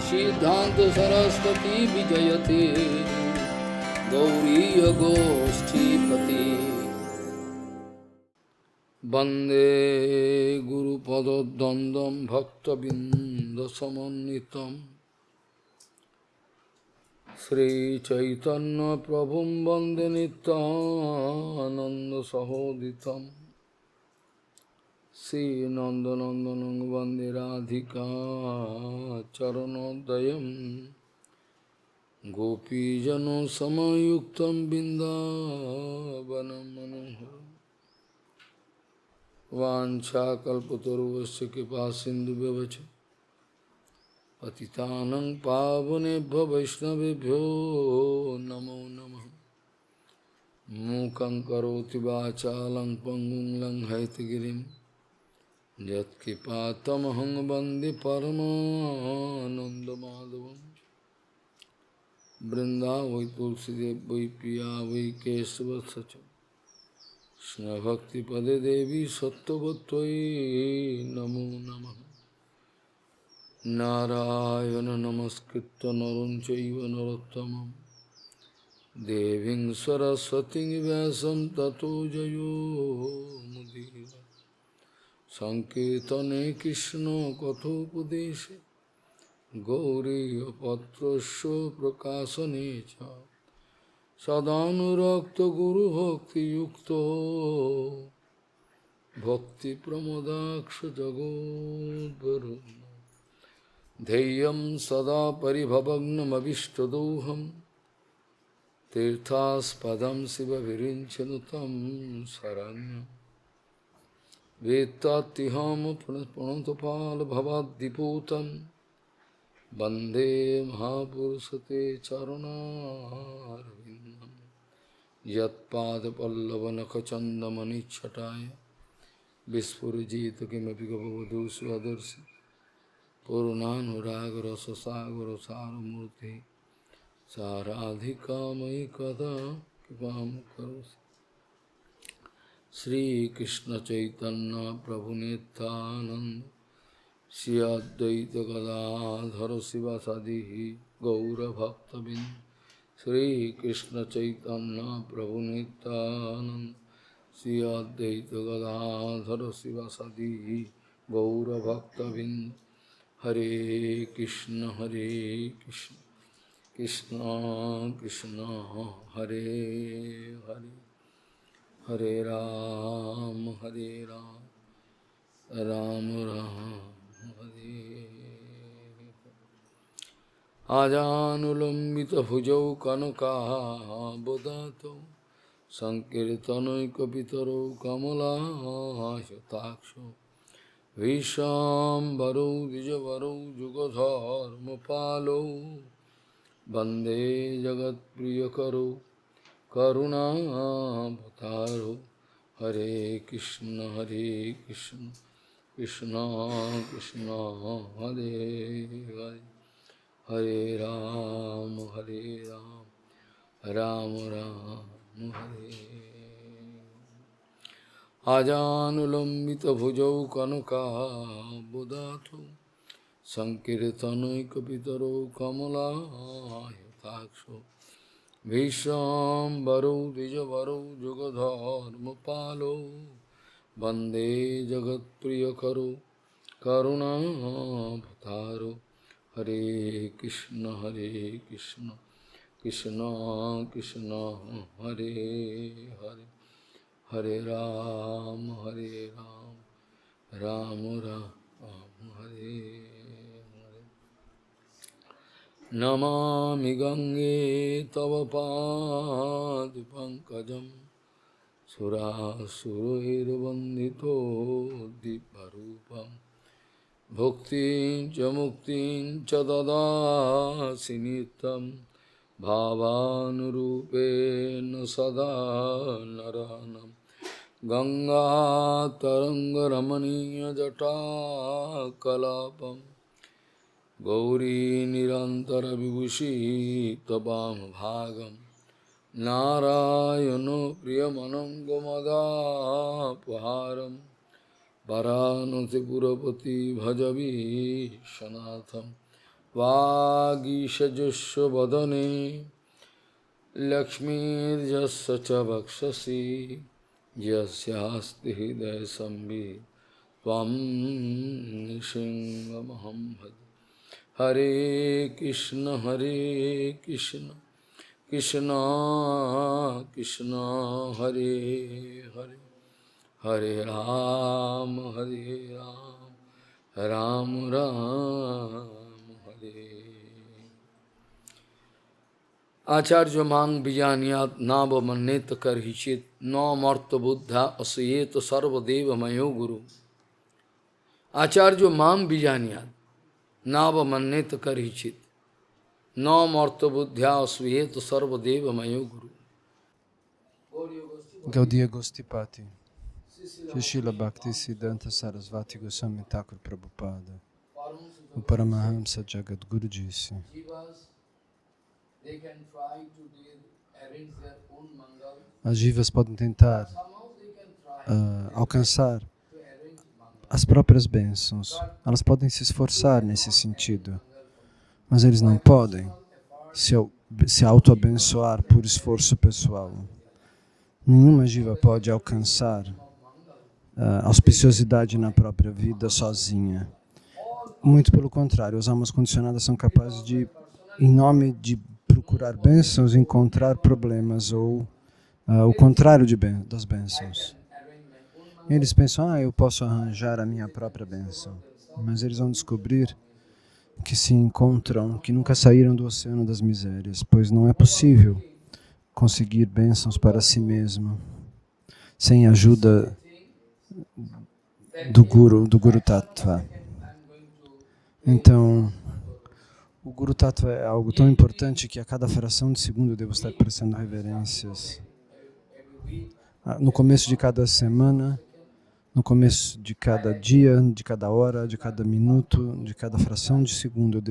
सिद्धांत सरस्वती विजयते गौरी गोष्ठीपति वंदे गुरुपद्वंद्वं भक्तबिंदसमन्वितम् श्रीचैतन्य प्रभुं वंदे नित्यानंद सहोदितम् श्रीनंदनंदनं वंदे राधिका चरणोदयं गोपीजनसमायुक्तं बिन्दावनं मनोहरम् वाञ्छाकल्पतरुश्च कृपा सिन्धुव्यवच पतितानं पावनेभ्यो वैष्णवेभ्यो नमो नमः मूकं करोति वाचालं पङ्गुं लङ्घयितगिरिं यत्कृपातमहं वन्दे परमानन्दमाधवम् वृन्दावै तुलसीदेव वै पिया वै केशवस्य च कृष्णभक्तिपदे देवी सत्त्ववत्त्वयि नमो नमः नारायण नमस्कृत्य नरं चैव नरोत्तमं देवीं सरस्वतीं व्यासं ततो जयो मुदीरये संकीर्तने कृष्ण कथोपदेशे गौरीयपत्रस्य प्रकाशने च सदानुरक्त गुरुभक्तियुक्तो भक्तिप्रमोदाक्ष जगोद्वरुन् ध्येयं सदा परिभवग्नमभिष्टदोहं तीर्थास्पदं शिवविरिञ्चनु तं शरण्यं वेत्तात्तिहं प्रणतपालभवाद्दिपूतं वन्दे महापुरुषते चरणारविन्दं यत्पादपल्लवनखचन्दमनिच्छटाय विस्फुरजित किमपि गपवधू स्वदर्शि पूर्णानुरागरससागरसारमूर्ति साराधिका मयि कदा कृपां करोसि श्रीकृष्ण चैतन्य प्रभु नित्यानंद श्री अद्वैत गदाधर शिवासादि गौरभक्तबिंद श्रीकृष्ण चैतन्य प्रभु नित्यानंद श्री अद्वैत गदाधर शिवासादि गौरभक्तबिंद हरे कृष्ण कृष्ण कृष्ण हरे हरे हरे राम राम राम हरे आजानुलंबित भुजौ कनकाबदातौ संकीर्तनैकपितरौ कमलायताक्षौ विशाम्बरौ द्विजवरौ जुगधर्मपालौ वन्दे जगत्प्रियकरौ करुणावतारौ हरे कृष्ण कृष्ण कृष्ण हरे हरे हरे राम राम राम हरे आजानुलंबित भुजौ कनकाबदातौ संकीर्तनैकपितरौ कमलायताक्षौ विश्वाम्बरौ द्विजवरौ जुगधर्मपालौ वन्दे जगत्प्रियकरौ करुणावतारौ हरे कृष्ण कृष्ण कृष्ण हरे हरे हरे राम राम राम हरे हरे नमामि गंगे तव पादपङ्कजं सुरासुरैर्वन्दितो दिव्यरूपं भुक्तिं च मुक्तिं च ददासि नित्यं भावानुरूपेण सदा नरानं गंगातरङ्गरमणीयजटाकलापं गौरी निरन्तरविभूषी त्ववामभागं नारायणो प्रियमनङ्गमदापहारं वरानसिपुरपति भजवीशनाथं Vāgīṣajusya vadane Lakshmirjasya ca vakshasi Yasyasti hridaya sambhi Tvam nishingamaham bhaj. Hare Krishna Krishna Krishna Hare Hare Hare Ram Ram Ram Hare. Acharya mang vijaniyat nava manneta karhichit no marta buddha asayeta sarva deva mayo guru. Acharya mang vijaniyat nava manneta karhichit no marta buddha asayeta sarva deva mayo guru. Gaudiya Gostipati, Srila Bhaktisiddhanta Sarasvati Goswami Thakur Prabhupada, o Paramahamsa Jagadguru disse: as jivas podem tentar alcançar as próprias bênçãos, elas podem se esforçar nesse sentido, mas eles não podem se auto-abençoar por esforço pessoal. Nenhuma jiva pode alcançar auspiciosidade na própria vida sozinha. Muito pelo contrário, as almas condicionadas são capazes de, em nome de procurar bênçãos, encontrar problemas ou o contrário das bênçãos. Eles pensam, eu posso arranjar a minha própria bênção, mas eles vão descobrir que se encontram, que nunca saíram do oceano das misérias, pois não é possível conseguir bênçãos para si mesmo sem a ajuda do Guru Tattva. Então, o Guru Tattva é algo tão importante que a cada fração de segundo eu devo estar prestando reverências. No começo de cada semana, no começo de cada dia, de cada hora, de cada minuto, de cada fração de segundo, eu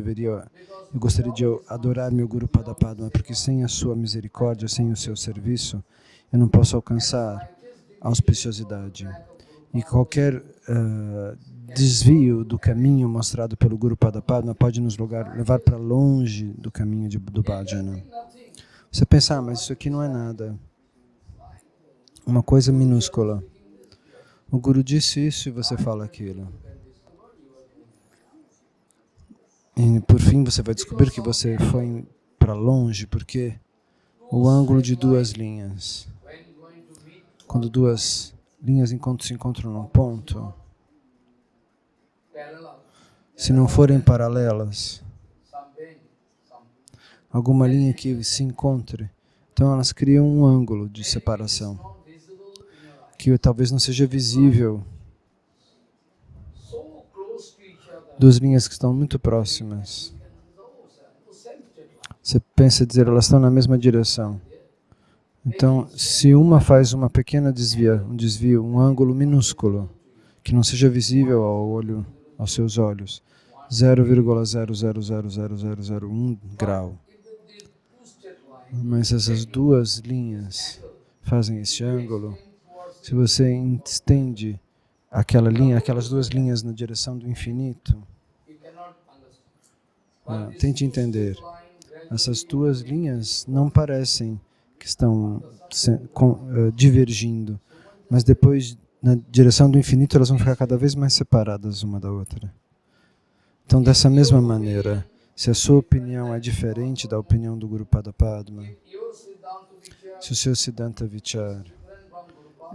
gostaria de adorar meu Guru Padapadma, porque sem a sua misericórdia, sem o seu serviço, eu não posso alcançar a auspiciosidade. E qualquer desvio do caminho mostrado pelo Guru Padapadma pode nos levar para longe do caminho do bhajana. Você pensa, mas isso aqui não é nada. Uma coisa minúscula. O Guru disse isso e você fala aquilo. E por fim você vai descobrir que você foi para longe, porque o ângulo de duas linhas, quando duas linhas se encontram num ponto, se não forem paralelas, alguma linha que se encontre, então elas criam um ângulo de separação, que talvez não seja visível. Duas linhas que estão muito próximas. Você pensa dizer, elas estão na mesma direção. Então, se uma faz uma pequena desvio, um ângulo minúsculo, que não seja visível aos seus olhos, 0,000001 grau. Mas essas duas linhas fazem esse ângulo. Se você estende aquelas duas linhas na direção do infinito, tente entender. Essas duas linhas não parecem que estão divergindo, mas depois, na direção do infinito, elas vão ficar cada vez mais separadas uma da outra. Então, dessa mesma maneira, se a sua opinião é diferente da opinião do Guru Padapadma, se o seu Siddhanta Vichar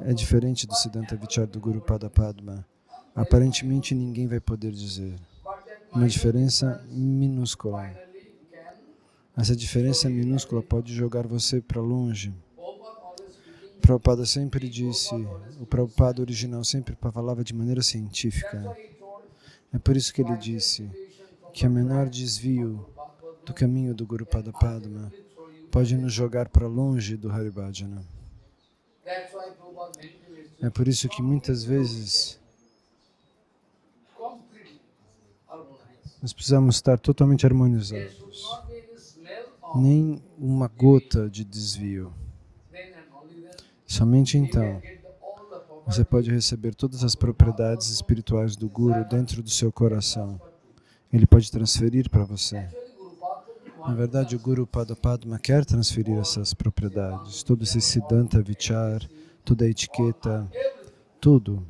é diferente do Siddhanta Vichar do Guru Padapadma, aparentemente ninguém vai poder dizer. Uma diferença minúscula. Essa diferença minúscula pode jogar você para longe. O Prabhupada sempre disse, o Prabhupada original sempre falava de maneira científica. É por isso que ele disse que o menor desvio do caminho do Guru Padapadma pode nos jogar para longe do Haribhajana. É por isso que muitas vezes nós precisamos estar totalmente harmonizados. Nem uma gota de desvio. Somente então você pode receber todas as propriedades espirituais do Guru dentro do seu coração. Ele pode transferir para você. Na verdade, o Guru Padapadma quer transferir essas propriedades, todo esse Siddhanta Vichar, toda a etiqueta, tudo.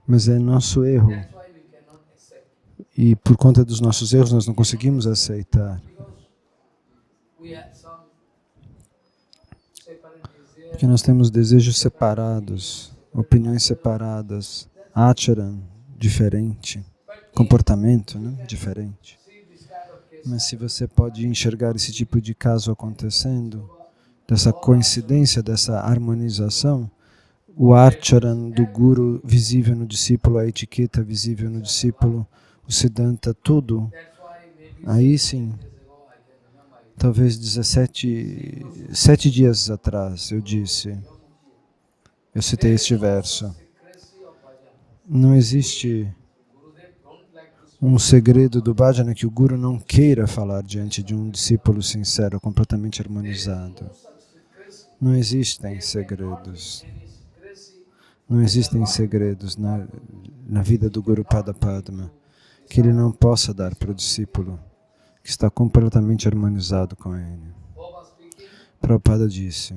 Mas é nosso erro. E por conta dos nossos erros, nós não conseguimos aceitar. Porque nós temos desejos separados, opiniões separadas, acharan diferente, comportamento, né, diferente. Mas se você pode enxergar esse tipo de caso acontecendo, dessa coincidência, dessa harmonização, o acharan do Guru visível no discípulo, a etiqueta visível no discípulo, o Siddhanta, tudo, aí sim, talvez 7 dias atrás eu citei este verso. Não existe um segredo do bhajana que o Guru não queira falar diante de um discípulo sincero, completamente harmonizado. Não existem segredos. Não existem segredos na vida do Guru Padapadma que ele não possa dar para o discípulo que está completamente harmonizado com ele. Prabhupada disse,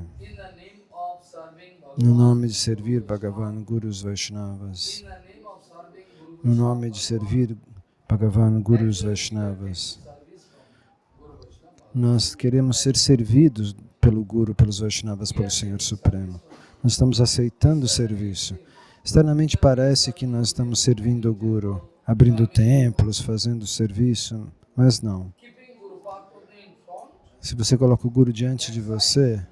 no nome de servir Bhagavan, Gurus Vaishnavas, no nome de servir Bhagavan, Gurus Vaishnavas, nós queremos ser servidos pelo Guru, pelos Vaishnavas, pelo Senhor Supremo. Nós estamos aceitando o serviço. Externamente parece que nós estamos servindo o Guru, abrindo templos, fazendo serviço, mas não. Se você coloca o Guru diante de você,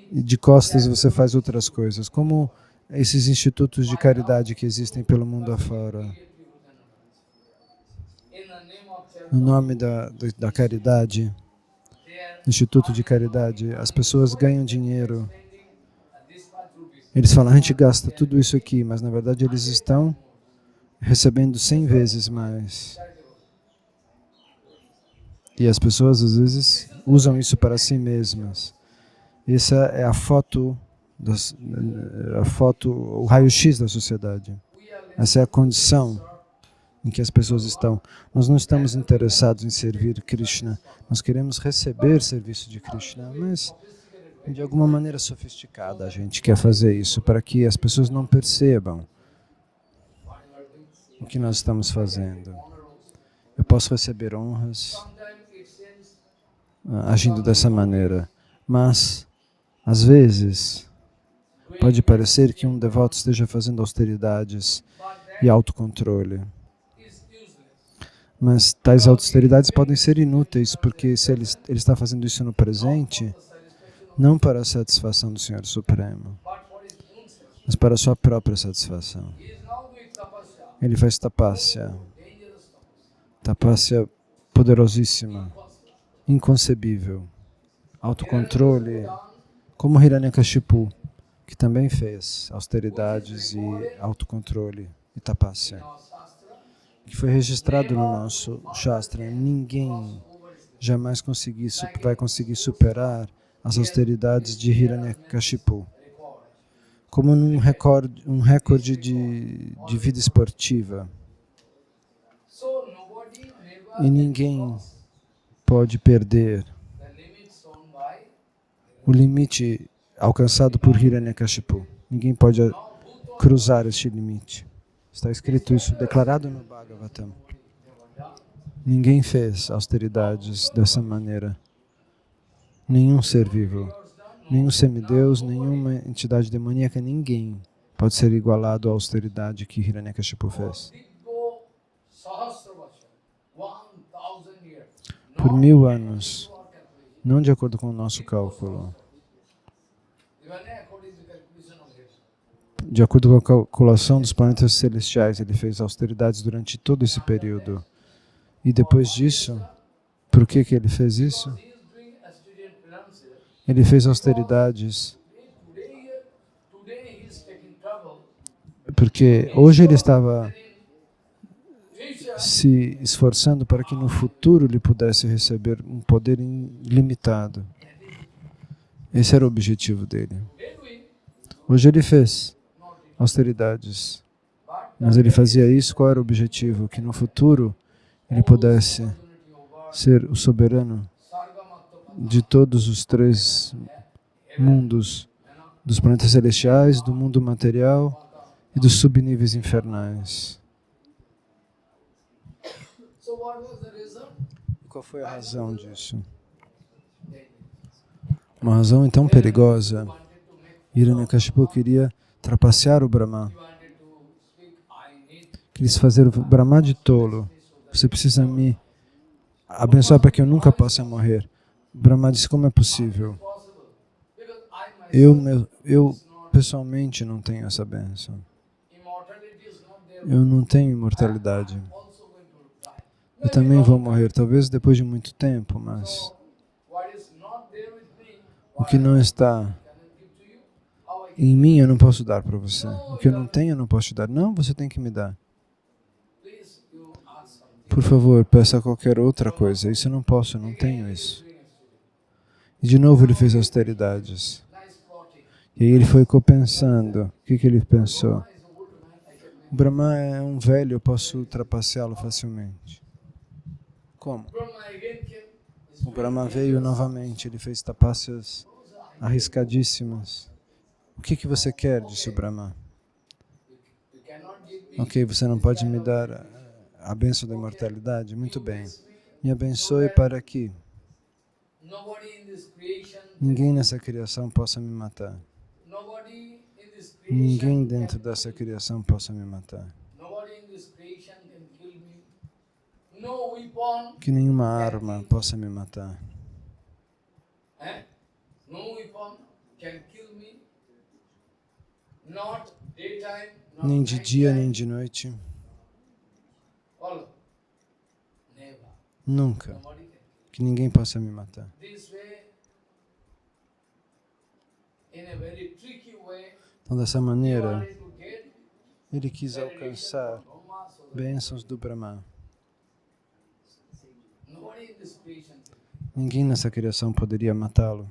e de costas você faz outras coisas, como esses institutos de caridade que existem pelo mundo afora. No nome da caridade, Instituto de Caridade, as pessoas ganham dinheiro. Eles falam, a gente gasta tudo isso aqui, mas na verdade eles estão recebendo 100 vezes mais. E as pessoas às vezes usam isso para si mesmas. Essa é a foto, o raio-x da sociedade. Essa é a condição em que as pessoas estão. Nós não estamos interessados em servir Krishna, nós queremos receber serviço de Krishna, mas de alguma maneira sofisticada a gente quer fazer isso para que as pessoas não percebam o que nós estamos fazendo. Eu posso receber honras agindo dessa maneira, mas às vezes pode parecer que um devoto esteja fazendo austeridades e autocontrole. Mas tais austeridades podem ser inúteis, porque se ele está fazendo isso no presente, não para a satisfação do Senhor Supremo, mas para a sua própria satisfação. Ele faz tapasya poderosíssima, inconcebível, autocontrole, como Hiranyakashipu, que também fez austeridades e autocontrole e tapasya, que foi registrado no nosso Shastra. Ninguém jamais vai conseguir superar as austeridades de Hiranyakashipu. Como um recorde de vida esportiva. E ninguém pode perder o limite alcançado por Hiranyakashipu. Ninguém pode cruzar este limite. Está escrito isso, declarado no Bhagavatam. Ninguém fez austeridades dessa maneira. Nenhum ser vivo, nenhum semideus, nenhuma entidade demoníaca, ninguém pode ser igualado à austeridade que Hiranyakashipu fez. Por 1000 anos, não de acordo com o nosso cálculo, de acordo com a calculação dos planetas celestiais, ele fez austeridades durante todo esse período. E depois disso, por que ele fez isso? Ele fez austeridades porque hoje ele estava se esforçando para que no futuro ele pudesse receber um poder ilimitado. Esse era o objetivo dele. Hoje ele fez austeridades Mas ele fazia isso, qual era o objetivo? Que no futuro ele pudesse ser o soberano de todos os três mundos, dos planetas celestiais, do mundo material e dos subníveis infernais. E qual foi a razão disso? Uma razão então perigosa. Hiranyakashipu queria trapacear o Brahma. Quis fazer o Brahma de tolo. Você precisa me abençoar para que eu nunca possa morrer. Brahma disse, como é possível? Eu pessoalmente não tenho essa bênção. Eu não tenho imortalidade. Eu também vou morrer, talvez depois de muito tempo, mas o que não está em mim eu não posso dar para você. O que eu não tenho eu não posso te dar. Não, você tem que me dar. Por favor, peça qualquer outra coisa. Isso eu não posso, eu não tenho isso. E de novo ele fez austeridades. E aí ele foi pensando. O que ele pensou? O Brahma é um velho, eu posso trapaceá-lo facilmente. Como? O Brahma veio novamente, ele fez tapácias arriscadíssimas. O que você quer? Disse o Brahma. Ok, você não pode me dar a bênção da imortalidade? Muito bem. Me abençoe para que ninguém nessa criação possa me matar. Ninguém dentro dessa criação possa me matar. Que nenhuma arma possa me matar. Nem de dia, nem de noite. Nunca. Que ninguém possa me matar. Então, dessa maneira, ele quis alcançar bênçãos do Brahma. Ninguém nessa criação poderia matá-lo.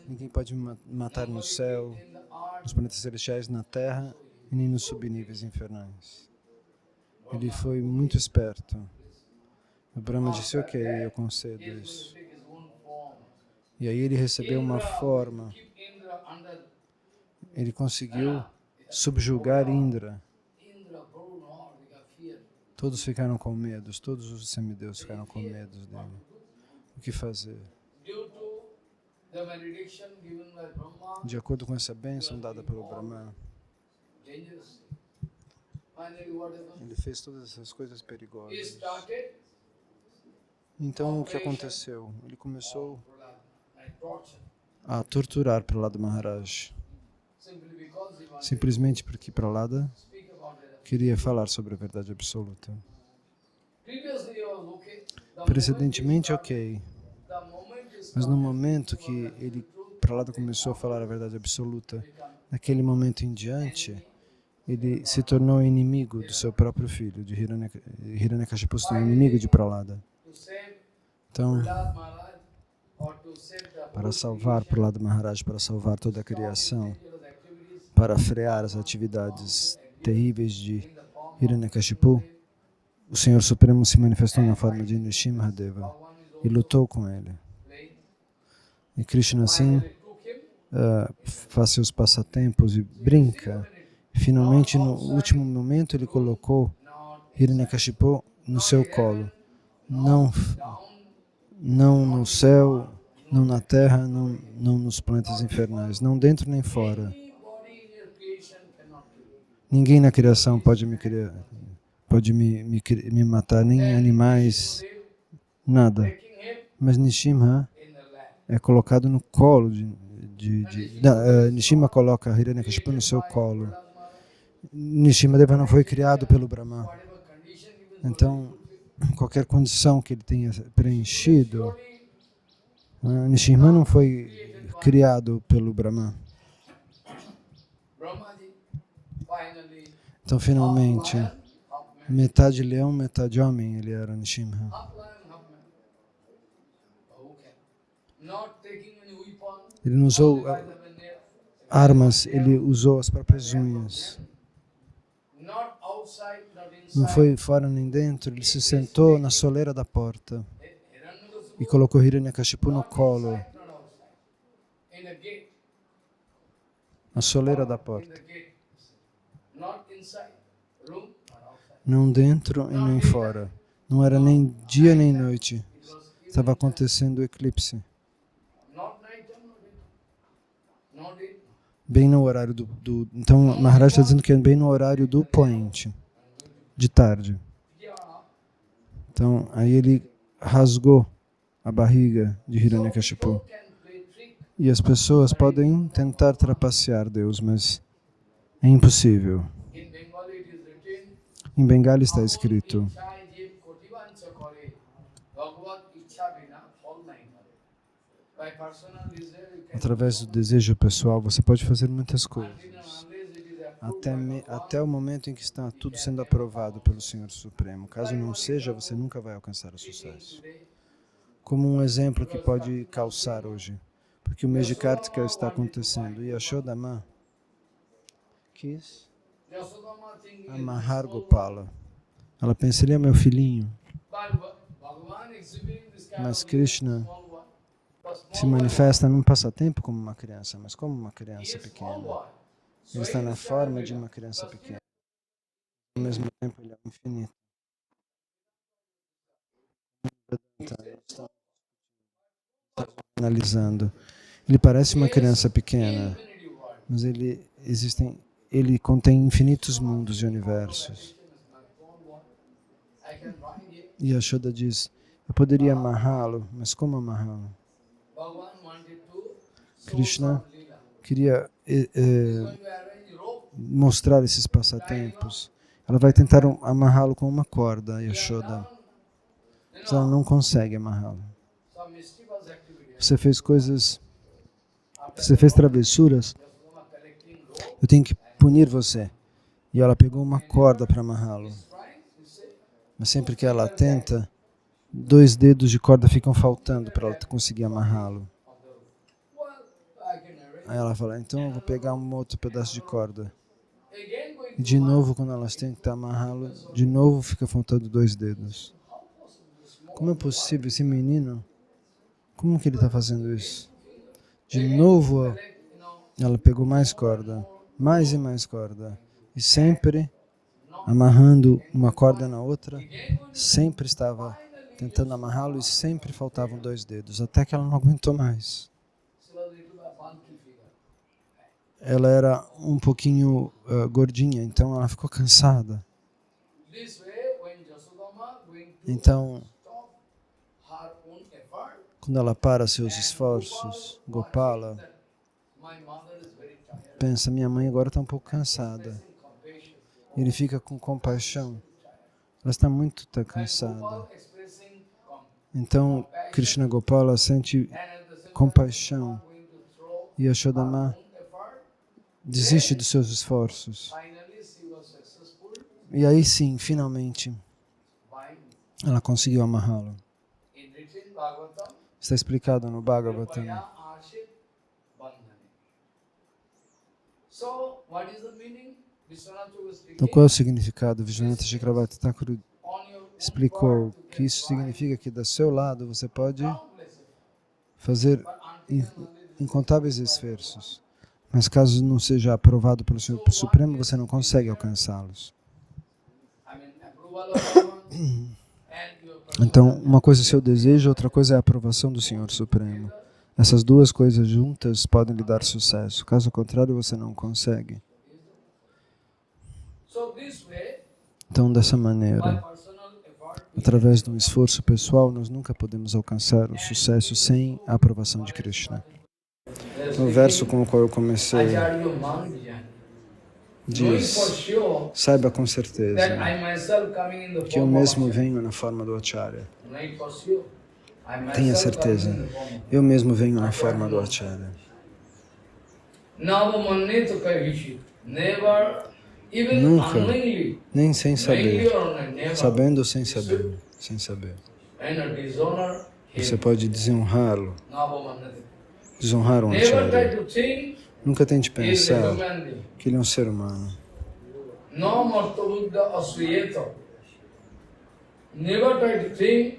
Ninguém pode me matar no céu, nos planetas celestiais, na terra e nem nos subníveis infernais. Ele foi muito esperto. O Brahma disse, ok, eu concedo isso. E aí ele recebeu uma forma. Ele conseguiu subjugar Indra. Todos ficaram com medo, todos os semideus ficaram com medo dele. O que fazer? De acordo com essa bênção dada pelo Brahma, ele fez todas essas coisas perigosas. Então, o que aconteceu? Ele começou a torturar Prahlada Maharaj. Simplesmente porque Prahlada queria falar sobre a verdade absoluta. Precedentemente, ok. Mas no momento que Prahlada começou a falar a verdade absoluta, naquele momento em diante, ele se tornou inimigo do seu próprio filho, de Hiranyakashipu, se tornou inimigo de Prahlada. Então, para salvar Prahlada Maharaj, para salvar toda a criação, para frear as atividades terríveis de Hiranyakashipu, o Senhor Supremo se manifestou na forma de Nrsimhadeva e lutou com ele. E Krishna assim faz seus passatempos e brinca. Finalmente, no último momento, ele colocou Hiranyakashipu no seu colo. Não no céu, não na terra, não nos planetas infernais, não dentro nem fora. Ninguém na criação pode me matar, nem animais, nada. Mas Nrsimha é colocado no colo Nrsimha coloca Hiranyakashipu no seu colo. Nrsimhadeva não foi criado pelo Brahma. Então, qualquer condição que ele tenha preenchido, Nrsimha não foi criado pelo Brahma. Então, finalmente, metade leão, metade homem, ele era Nrsimha. Ele não usou armas, ele usou as próprias unhas. Não foi fora nem dentro, ele se sentou na soleira da porta e colocou Hiranyakashipu no colo, na soleira da porta. Não dentro e nem fora. Não era nem dia nem noite. Estava acontecendo o eclipse. Bem no horário Então, Maharaj está dizendo que é bem no horário do poente, de tarde. Então, aí ele rasgou a barriga de Hiranyakashipu. E as pessoas podem tentar trapacear Deus, mas é impossível. Em Bengali está escrito: através do desejo pessoal, você pode fazer muitas coisas. Até o momento em que está tudo sendo aprovado pelo Senhor Supremo. Caso não seja, você nunca vai alcançar o sucesso. Como um exemplo que pode calçar hoje. Porque o mês de Kartika está acontecendo. E Yashoda Ma quis amarrar Gopala. Ela pensa, ele é meu filhinho. Mas Krishna se manifesta num passatempo como uma criança, mas como uma criança pequena. Ele está na forma de uma criança pequena. Ao mesmo tempo, ele é infinito. Estamos analisando. Ele parece uma criança pequena, mas ele contém infinitos mundos e universos. E Yashoda diz, eu poderia amarrá-lo, mas como amarrá-lo? Krishna queria mostrar esses passatempos. Ela vai tentar amarrá-lo com uma corda, Yashoda. Mas ela não consegue amarrá-lo. Você fez travessuras, eu tenho que punir você. E ela pegou uma corda para amarrá-lo. Mas sempre que ela tenta, 2 dedos de corda ficam faltando para ela conseguir amarrá-lo. Aí ela fala, então eu vou pegar um outro pedaço de corda. E de novo, quando elas tentam amarrá-lo, de novo fica faltando 2 dedos. Como é possível esse menino? Como que ele está fazendo isso? De novo, ela pegou mais corda, mais e mais corda. E sempre amarrando uma corda na outra, sempre estava tentando amarrá-lo e sempre faltavam 2 dedos, até que ela não aguentou mais. Ela era um pouquinho gordinha, então ela ficou cansada. Então, quando ela para seus esforços, Gopala pensa, minha mãe agora está um pouco cansada. Ele fica com compaixão. Ela está muito cansada. Então, Krishna Gopala sente compaixão. E Yashoda Ma desiste dos seus esforços. E aí sim, finalmente, ela conseguiu amarrá-lo. Está explicado no Bhagavatam. Então, qual é o significado? Vishwanath Chakravarti Thakur explicou que isso significa que do seu lado você pode fazer incontáveis esforços, mas caso não seja aprovado pelo Senhor Supremo, você não consegue alcançá-los. Então, uma coisa é seu desejo, outra coisa é a aprovação do Senhor Supremo. Essas 2 coisas juntas podem lhe dar sucesso, caso contrário você não consegue. Então, dessa maneira, através de um esforço pessoal, nós nunca podemos alcançar o sucesso sem a aprovação de Krishna. No verso com o qual eu comecei, diz, saiba com certeza que eu mesmo venho na forma do Acharya. Tenha certeza, eu mesmo venho na forma do Acharya. Nunca, nem sem saber, sabendo ou sem saber, você pode desonrá-lo, desonrar um Acharya. Nunca tente He is a pensar human being. que ele é um ser humano. No Marta Buddha Asuyeta. Never try to think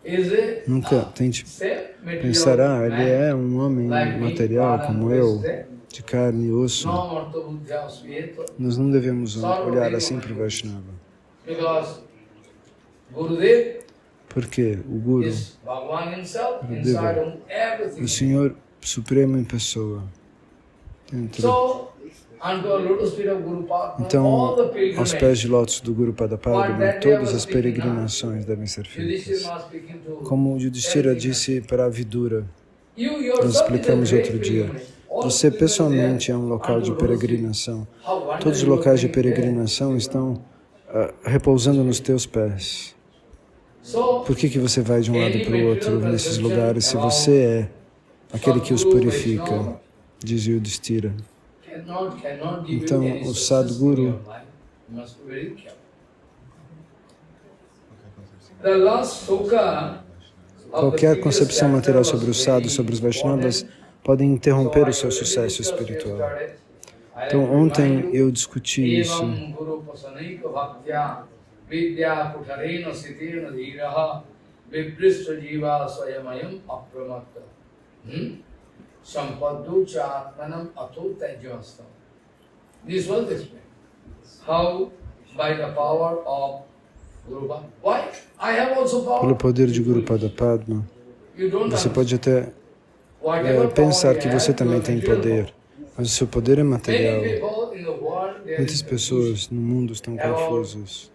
is a Nunca tente say, pensar, material ele man, é um homem like me, material Bala, como who eu, is there. de carne e osso. No Marta Buddha Asuyeta. Nós não devemos olhar assim para o Vaishnava. Because Gurudev Porque o Guru, is Bhagavan himself, Gurudeva, inside him, everything. o Senhor Supremo em pessoa. Dentro. So, unto a lotus feet of Guru Padma, all Então, the aos pilgrimages, pés de lótus do Guru Padapadma, todas as peregrinações devem ser Yudhishthira feitas. was speaking to Como o Yudhishthira disse para a Vidura, you nós yourself is a explicamos great outro dia, pilgrimage. All você pilgrimages pessoalmente é um there local de unto lotus feet. peregrinação. How Todos os wonderful locais de thing there. peregrinação estão repousando nos teus pés. So, Por que você vai de um lado para o outro nesses lugares se você é aquele que os purifica? Diz Yudhishthira. cannot give Então, you any o success Sadguru- in your life. You must be very careful. The last sukha of the Qualquer previous concepção chapter material was sobre os very sadhus, sobre os Vaishnavas, important. podem interromper So, o seu I sucesso discussed espiritual. yesterday. I Então, have to ontem remind you, eu discuti isso. Evam Guru Pasanika Bhaktya Vidya Kutarena Sitena Dhiraha Viprishta Jiva Swayamayam Apramatta Sampaddu Chatmanam Ato Tajyastam. This was explained. How by the power of Guru Bhakti. Why? I have also power. Pelo poder de Guru Padapadma, You don't você understand. pode até Whatever pensar power que you você have, também you have tem material poder, power. mas o seu poder é Many material. people in the world, they Muitas are pessoas no mundo estão confusos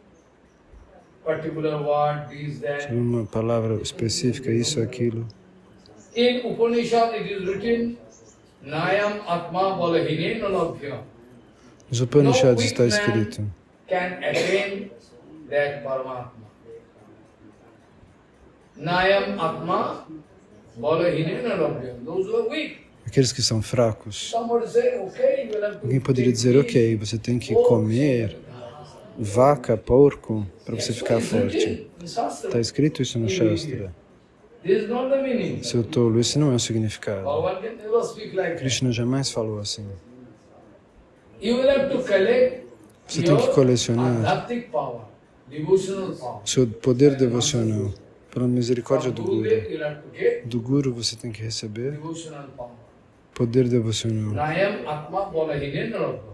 particular word, this, that. sobre uma palavra específica, isso, aquilo. In Upanishad it is written, Nayam Atma Balahinena Labhya. Nos Upanishads está escrito: Can attain that Paramatma. Nayam Atma Balahinena Labhya. Those who are weak. aqueles que são fracos. Somebody say, okay, you will have to Alguém poderia take dizer: meat, ok, você tem que pork, comer vaca, porco, para você Yes, ficar it's forte. written in Shastra. Está escrito isso no Shastra. This is not the meaning. Seu tolo, esse não é o significado. Bhagavan can never speak like that. Krishna jamais falou assim. You will have to collect Você tem que your colecionar adaptive power, devotional power. o seu poder devocional. Pela misericórdia do From Guru. Gurudev, you'll have to get Do Guru você tem que receber devotional power. poder devocional. Nayam Atma Balahinena Rabba.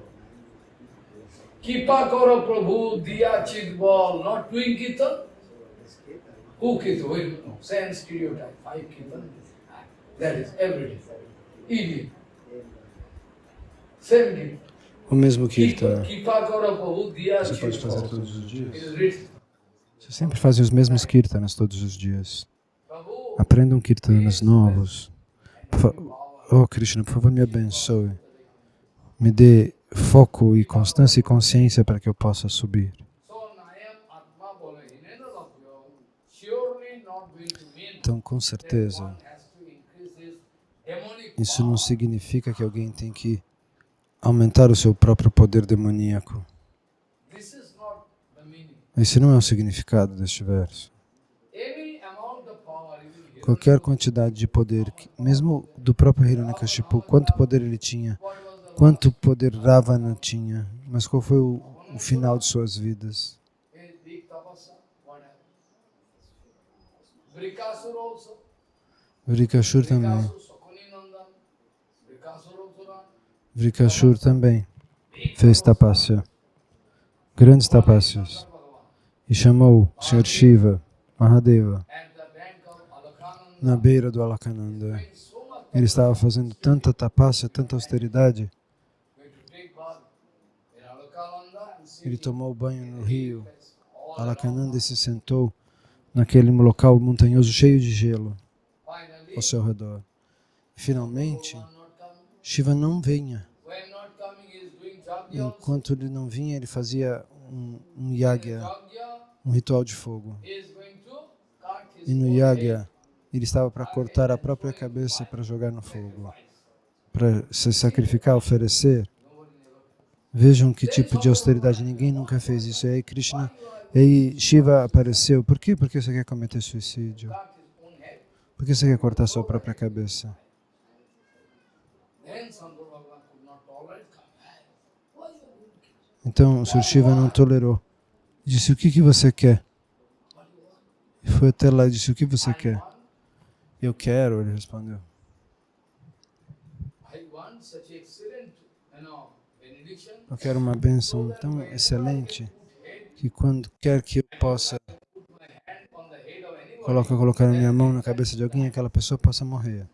Kipa Karo Prabhu Diya Chidbal, not doing Kirtan. Who Kirtan? Wait, no. Sense stereotype. 5 Kirtan. That is every day. Evening. Same Kirtan. O mesmo Kirtana. Kipa Karo Prabhu Diya Você pode fazer Chidbal. todos os It dias. is written. Você sempre faz os mesmos Kirtanas todos os dias. Prabhu, Aprendam Kirtanas novos. Oh Krishna, por favor, me abençoe. Me dê foco e constância e consciência para que eu possa subir. so Nayam Atma Balahinena Rabba. Surely not going to mean Então, com certeza, one has to increase his demonic isso não significa que alguém tem que aumentar o seu próprio poder demoníaco. This is not the meaning. Esse não é o significado deste verso. Any amount of power you will give. Qualquer quantidade de poder, mesmo do próprio Hiranyakashipu, quanto poder ele tinha, quanto poder Ravana tinha, mas qual foi o final de suas vidas? A big tapasya, what happened? Brikasura also. Vrikashur também. Brikasura, Sakuni Nandan. Brikasura also ran. Vrikashur também fez tapasya, grandes tapasas, e chamou o Sr. Shiva, Mahadeva, At the bank of Alakhananda. na beira do Alakananda. So much Ele estava fazendo tanta tapasya, tanta austeridade. going to take bath in Alakhananda and see Ele tomou banho no rio Alakananda e se sentou naquele local montanhoso cheio de gelo finally ao seu redor. Finalmente, not coming. Shiva não vinha. When not coming, he is doing jagya. Enquanto ele não vinha, ele fazia um yagya, Jagya um ritual de fogo. is going to cut his E no own head. yagya, ele estava para cortar a própria cabeça para jogar no fogo, para se sacrificar, oferecer. Vejam que tipo de austeridade, ninguém nunca fez isso. E aí Krishna, e aí Shiva apareceu. Por quê? Porque você quer cometer suicídio? Cut his own head. Por que você quer cortar sua própria cabeça? Then Sambhava Bhagavan Então o Sr. Shiva não tolerou. Disse, o que você quer? E foi até lá e disse, o que você quer? Eu quero, ele respondeu. Eu quero uma bênção tão excelente que quando quer que eu possa colocar a minha mão na cabeça de alguém, aquela pessoa possa morrer.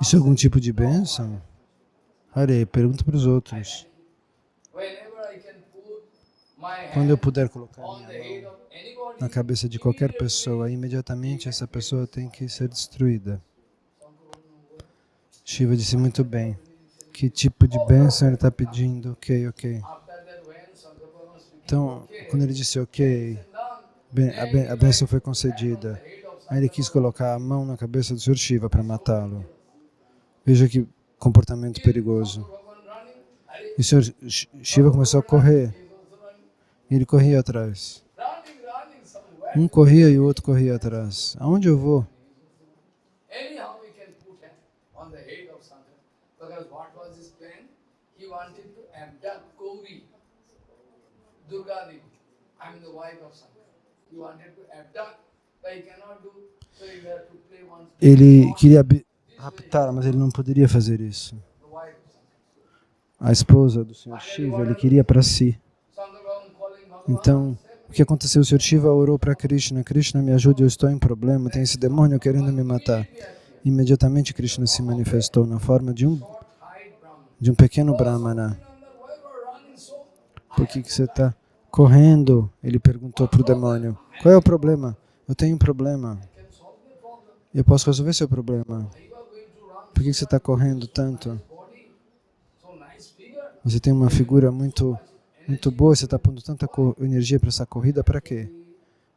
Isso é algum tipo de bênção? Hare, pergunta para os outros. Quando eu puder colocar minha mão na cabeça de qualquer pessoa, imediatamente essa pessoa tem que ser destruída. Shiva disse muito bem. Que tipo de bênção ele está pedindo? Ok. Então, quando ele disse ok, a bênção foi concedida. Aí ele quis colocar a mão na cabeça do Sr. Shiva para matá-lo. Veja que comportamento perigoso. E o Sr. Shiva começou a correr. E ele corria atrás. Um corria e o outro corria atrás. Aonde eu vou? Ele queria raptá-la, mas ele não poderia fazer isso. A esposa do Sr. Shiva, ele queria para si. Então, o que aconteceu? O Sr. Shiva orou para Krishna. Krishna, me ajude, eu estou em problema, tem esse demônio querendo me matar. Imediatamente Krishna se manifestou na forma de um pequeno Brahmana. Por que você está correndo? Ele perguntou para o demônio. Qual é o problema? Eu tenho um problema. Eu posso resolver seu problema. Por que você está correndo tanto? Você tem uma figura muito boa, você está pondo tanta energia para essa corrida, para quê?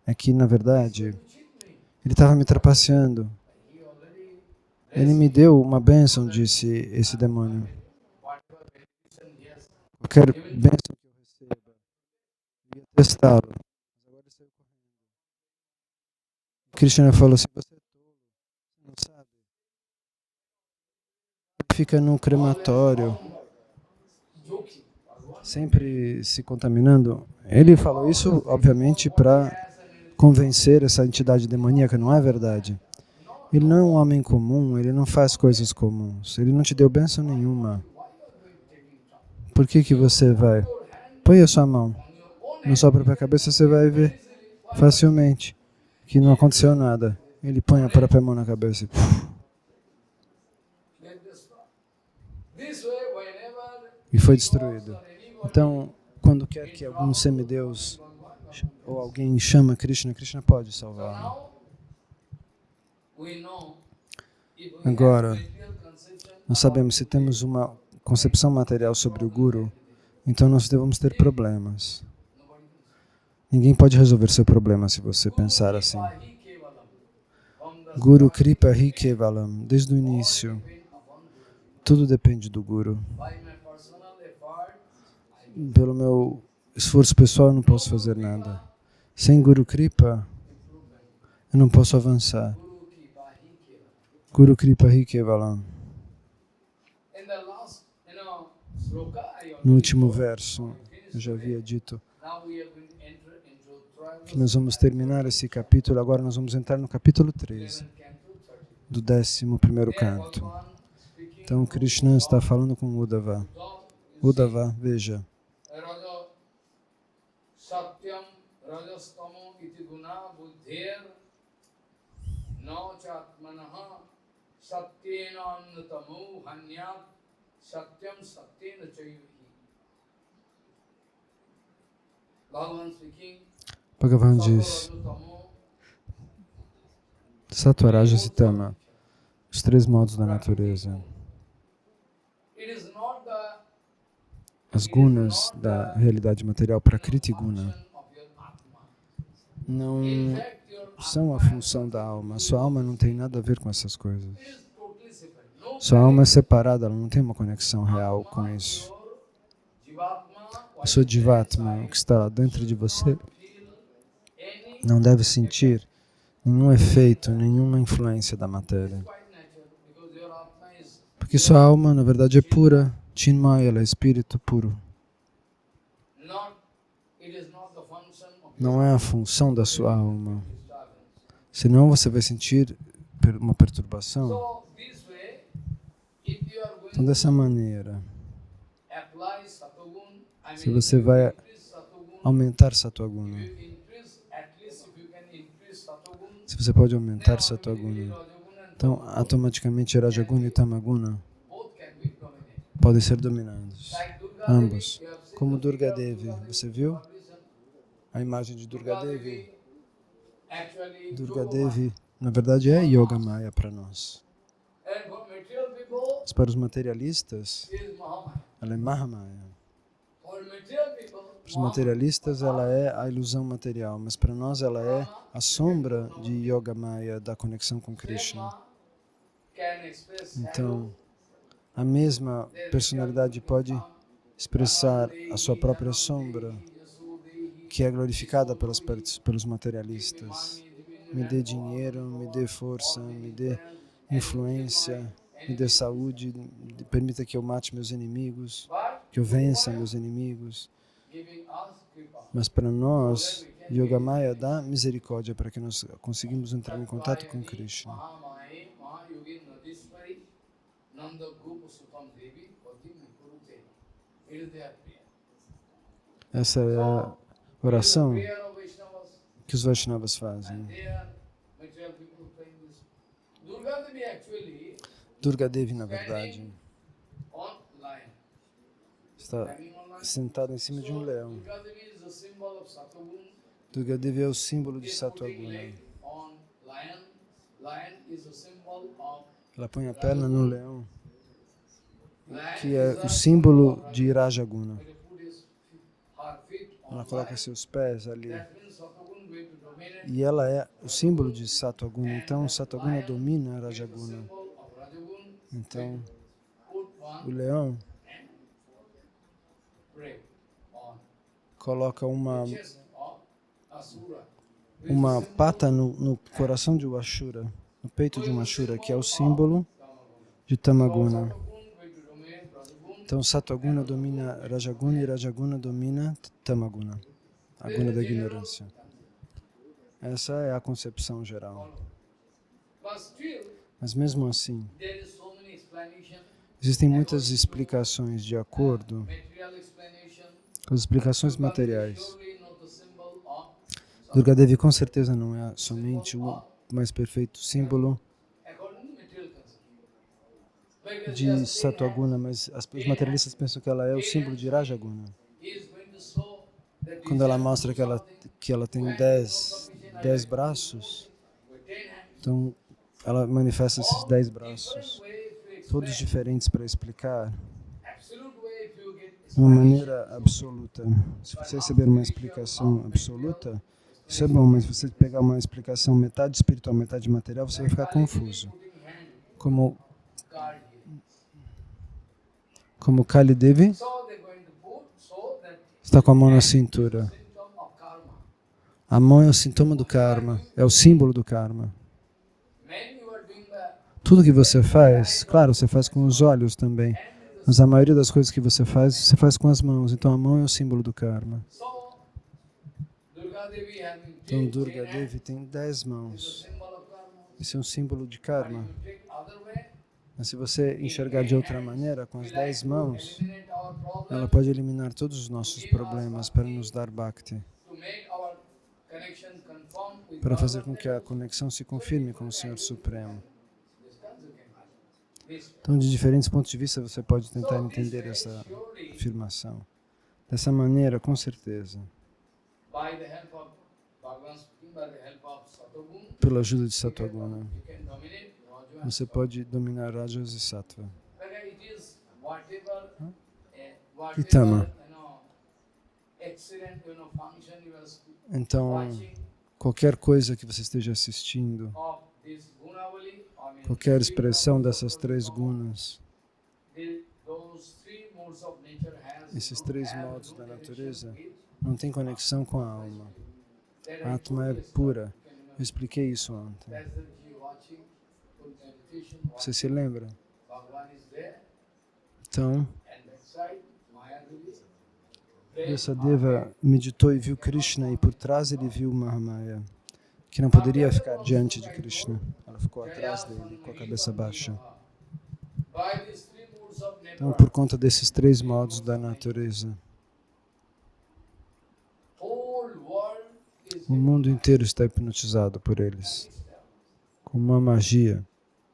É que, na verdade, ele estava me trapaceando. Ele me deu uma bênção, disse esse demônio. Qualquer bênção que eu receba, eu ia testá-lo. Krishna falou assim, você não sabe? Fica num crematório, sempre se contaminando. Ele falou isso, obviamente, para convencer essa entidade demoníaca, não é verdade? Ele não é um homem comum, ele não faz coisas comuns, ele não te deu bênção nenhuma. Por que você vai? Põe a sua mão na sua própria cabeça, você vai ver facilmente que não aconteceu nada. Ele põe a própria mão na cabeça e foi destruído. Então, quando quer que algum semideus ou alguém chama Krishna, Krishna pode salvá-lo. Agora, nós sabemos, se temos uma concepção material sobre o Guru, então nós devemos ter problemas. Ninguém pode resolver seu problema se você pensar assim. Guru Kripa Hi Kevalam, desde o início, tudo depende do Guru. Pelo meu esforço pessoal eu não posso fazer nada. Sem Guru Kripa, eu não posso avançar. Guru Kripa Hi Kevalam. No último verso, eu já havia dito que nós vamos terminar esse capítulo, agora nós vamos entrar no capítulo 13, do 11º canto. Então, Krishna está falando com Uddhava. Uddhava, veja. Satyam rajastamo iti guna buddher nauchatmanaha satyena annatamu hanyat satyam satyena chayuhi. Bhagavan diz, Sattva, Rajas e Tama, os três modos da natureza. As gunas da realidade material, Prakriti Guna, não são a função da alma. Sua alma não tem nada a ver com essas coisas. Sua alma é separada, ela não tem uma conexão real com isso. A sua Jivatma, o que está lá dentro de você, não deve sentir nenhum efeito, nenhuma influência da matéria. quite natural because your Atma is Porque sua alma, na verdade, é pura. Chinmaya, ela é espírito puro. not, it is not the function of Não é a função da sua alma. disturbance. Senão você vai sentir uma perturbação. So this way, if you are going Então, dessa maneira, to apply Satogun, se você vai increase Satogun, aumentar Sattva-guna, you increase, at least if you can increase Satogun, se você pode aumentar then Sattva-guna, Rajaguna and então automaticamente Rajaguna e Tamaguna both can be dominated. podem ser dominados. Like Durga Ambos. Devi, you have seen Como the figure Durga of Devi, Durga Devi você viu television. a imagem de Durga Durga Devi? Devi, actually, Durga Yoga Devi, na verdade, é Yoga Maya para nós. Maya. And for material people, Mas para os materialistas, is Mahamaya. ela é Mahamaya. For material people, Para os materialistas, ela é a ilusão material, mas para nós ela é a sombra de Yoga Maya, da conexão com Krishna. Mahamaya can express Então, a mesma personalidade pode expressar a sua própria sombra, que é glorificada pelos materialistas. Me dê dinheiro, me dê força, me dê influência, me dê saúde, permita que eu mate meus inimigos, que eu vença meus inimigos. Mas para nós, Yoga Maya dá misericórdia para que nós conseguimos entrar em contato com Krishna. Essa é a oração que os Vaishnavas fazem. Durga Devi, na verdade, está sentada em cima de um leão. Durga Devi é o símbolo de Sattva-guna. Ela põe a perna no leão, que é o símbolo de Rajaguna. Ela coloca seus pés ali. E ela é o símbolo de Sattva-guna. Então, Sattva-guna domina Rajaguna. Então, o leão coloca uma pata no coração de um Ashura, no peito de um Ashura, que é o símbolo de Tamaguna. Então, Sattva-guna domina Rajaguna e Rajaguna domina Tamaguna, a guna da ignorância. Essa é a concepção geral. Mas mesmo assim, existem muitas explicações de acordo com as explicações materiais. Durga Devi com certeza não é somente o mais perfeito símbolo de Sattva-guna, mas os materialistas pensam que ela é o símbolo de Rajaguna. Quando ela mostra que ela tem 10 braços, então ela manifesta esses 10 braços, todos diferentes para explicar de uma maneira absoluta. Se você receber uma explicação absoluta, isso é bom, mas se você pegar uma explicação metade espiritual, metade material, você vai ficar confuso. Como Kali Devi está com a mão na cintura. A mão é o sintoma do karma, é o símbolo do karma. Tudo que você faz, claro, você faz com os olhos também, mas a maioria das coisas que você faz com as mãos. Então a mão é o símbolo do karma. Então Durga Devi tem 10 mãos. Isso é um símbolo de karma. Mas se você enxergar de outra maneira, com as 10 mãos, ela pode eliminar todos os nossos problemas para nos dar bhakti, para fazer com que a conexão se confirme com o Senhor Supremo. Então, de diferentes pontos de vista, você pode tentar entender essa afirmação. Dessa maneira, com certeza, pela ajuda de Sattva-guna, você pode dominar Rajas e Sattva. E Tama. Então, qualquer coisa que você esteja assistindo, qualquer expressão dessas 3 gunas, esses 3 modos da natureza, não tem conexão com a alma. A Atma é pura. Eu expliquei isso ontem. That's the you watching, full meditation, Você se lembra? Bhagavan is there, Então, and that side, Mayadevi. Vyasadeva meditou e viu Krishna, e por trás ele viu Mahamaya, que não poderia ficar diante de Krishna. Ela ficou atrás dele, com a cabeça baixa. By these three moods of Então, Nepal, por conta desses três modos da natureza, whole world is o mundo inteiro está hipnotizado por eles, com uma magia.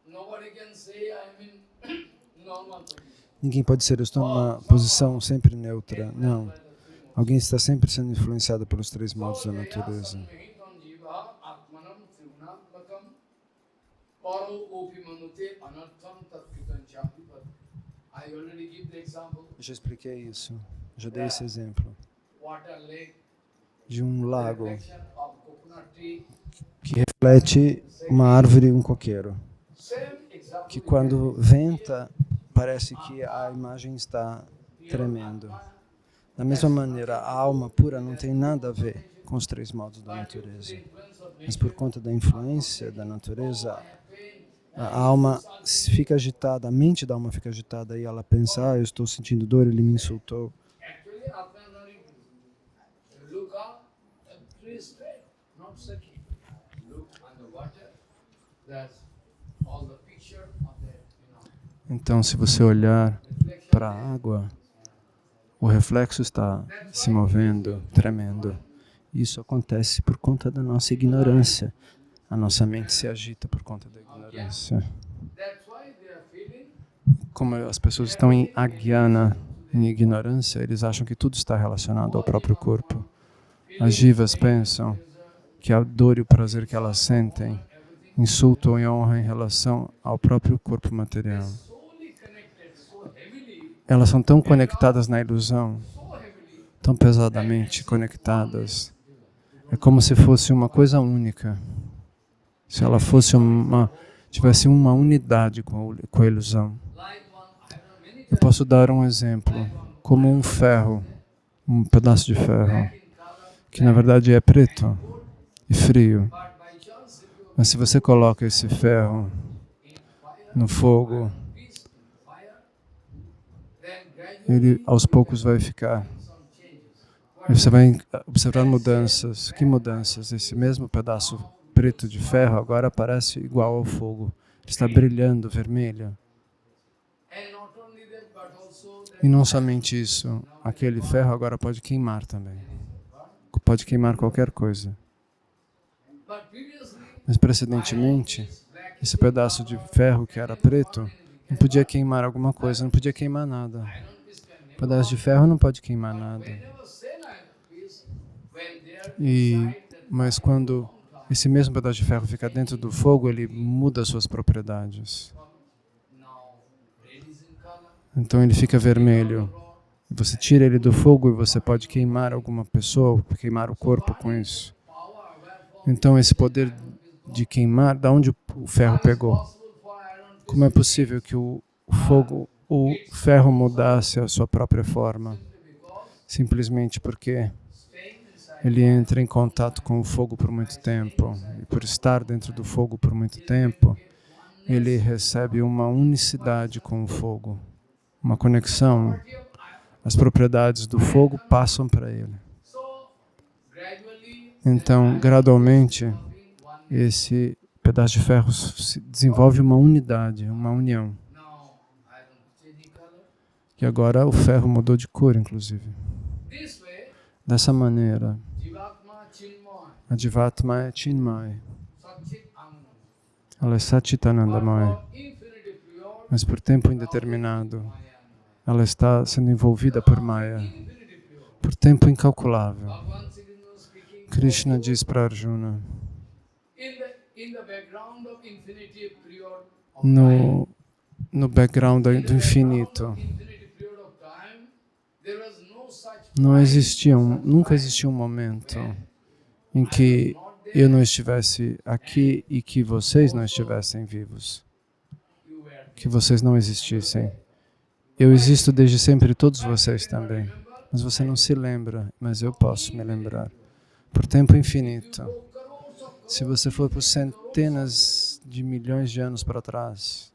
nobody can say I'm in normal position. Ninguém pode ser, eu estou numa posição sempre neutra. Não. Alguém está sempre sendo influenciado pelos três modos da natureza. Eu já expliquei isso, já dei esse exemplo de um lago que reflete uma árvore e um coqueiro, que quando venta parece que a imagem está tremendo. Da mesma maneira, a alma pura não tem nada a ver com os três modos da natureza. Mas por conta da influência da natureza, a alma fica agitada, a mente da alma fica agitada e ela pensa, eu estou sentindo dor, ele me insultou. Então, se você olhar para a água, o reflexo está se movendo, tremendo. Isso acontece por conta da nossa ignorância. A nossa mente se agita por conta da ignorância. Como as pessoas estão em agyana, em ignorância, eles acham que tudo está relacionado ao próprio corpo. As jivas pensam que a dor e o prazer que elas sentem insultam e honram em relação ao próprio corpo material. Elas são tão conectadas na ilusão, tão pesadamente conectadas. É como se fosse uma coisa única. Se ela fosse tivesse uma unidade com a ilusão. Eu posso dar um exemplo, como um ferro, um pedaço de ferro, que na verdade é preto e frio. Mas se você coloca esse ferro no fogo, ele aos poucos vai ficar. E você vai observar mudanças. Que mudanças? Esse mesmo pedaço preto de ferro agora parece igual ao fogo. Está brilhando vermelho. E não somente isso, aquele ferro agora pode queimar também. Pode queimar qualquer coisa. Mas precedentemente, esse pedaço de ferro que era preto não podia queimar alguma coisa, não podia queimar nada. O pedaço de ferro não pode queimar nada. Mas quando esse mesmo pedaço de ferro fica dentro do fogo, ele muda suas propriedades. Então ele fica vermelho. Você tira ele do fogo e você pode queimar alguma pessoa, queimar o corpo com isso. Então esse poder de queimar, da onde o ferro pegou? Como é possível que o ferro mudasse a sua própria forma? Simplesmente porque ele entra em contato com o fogo por muito tempo. E por estar dentro do fogo por muito tempo, ele recebe uma unicidade com o fogo, uma conexão. As propriedades do fogo passam para ele. Então, gradualmente, esse pedaço de ferro desenvolve uma unidade, uma união. E agora o ferro mudou de cor, inclusive. Dessa maneira, a Jivatma é Chinmay. Ela é Satchitanandamaya. Mas por tempo indeterminado, ela está sendo envolvida por Maya. Por tempo incalculável. Krishna diz para Arjuna, no background do infinito, nunca existiu um momento em que eu não estivesse aqui e que vocês não estivessem vivos, que vocês não existissem. Eu existo desde sempre, todos vocês também, mas você não se lembra, mas eu posso me lembrar. Por tempo infinito, Se você for por centenas de milhões de anos para trás,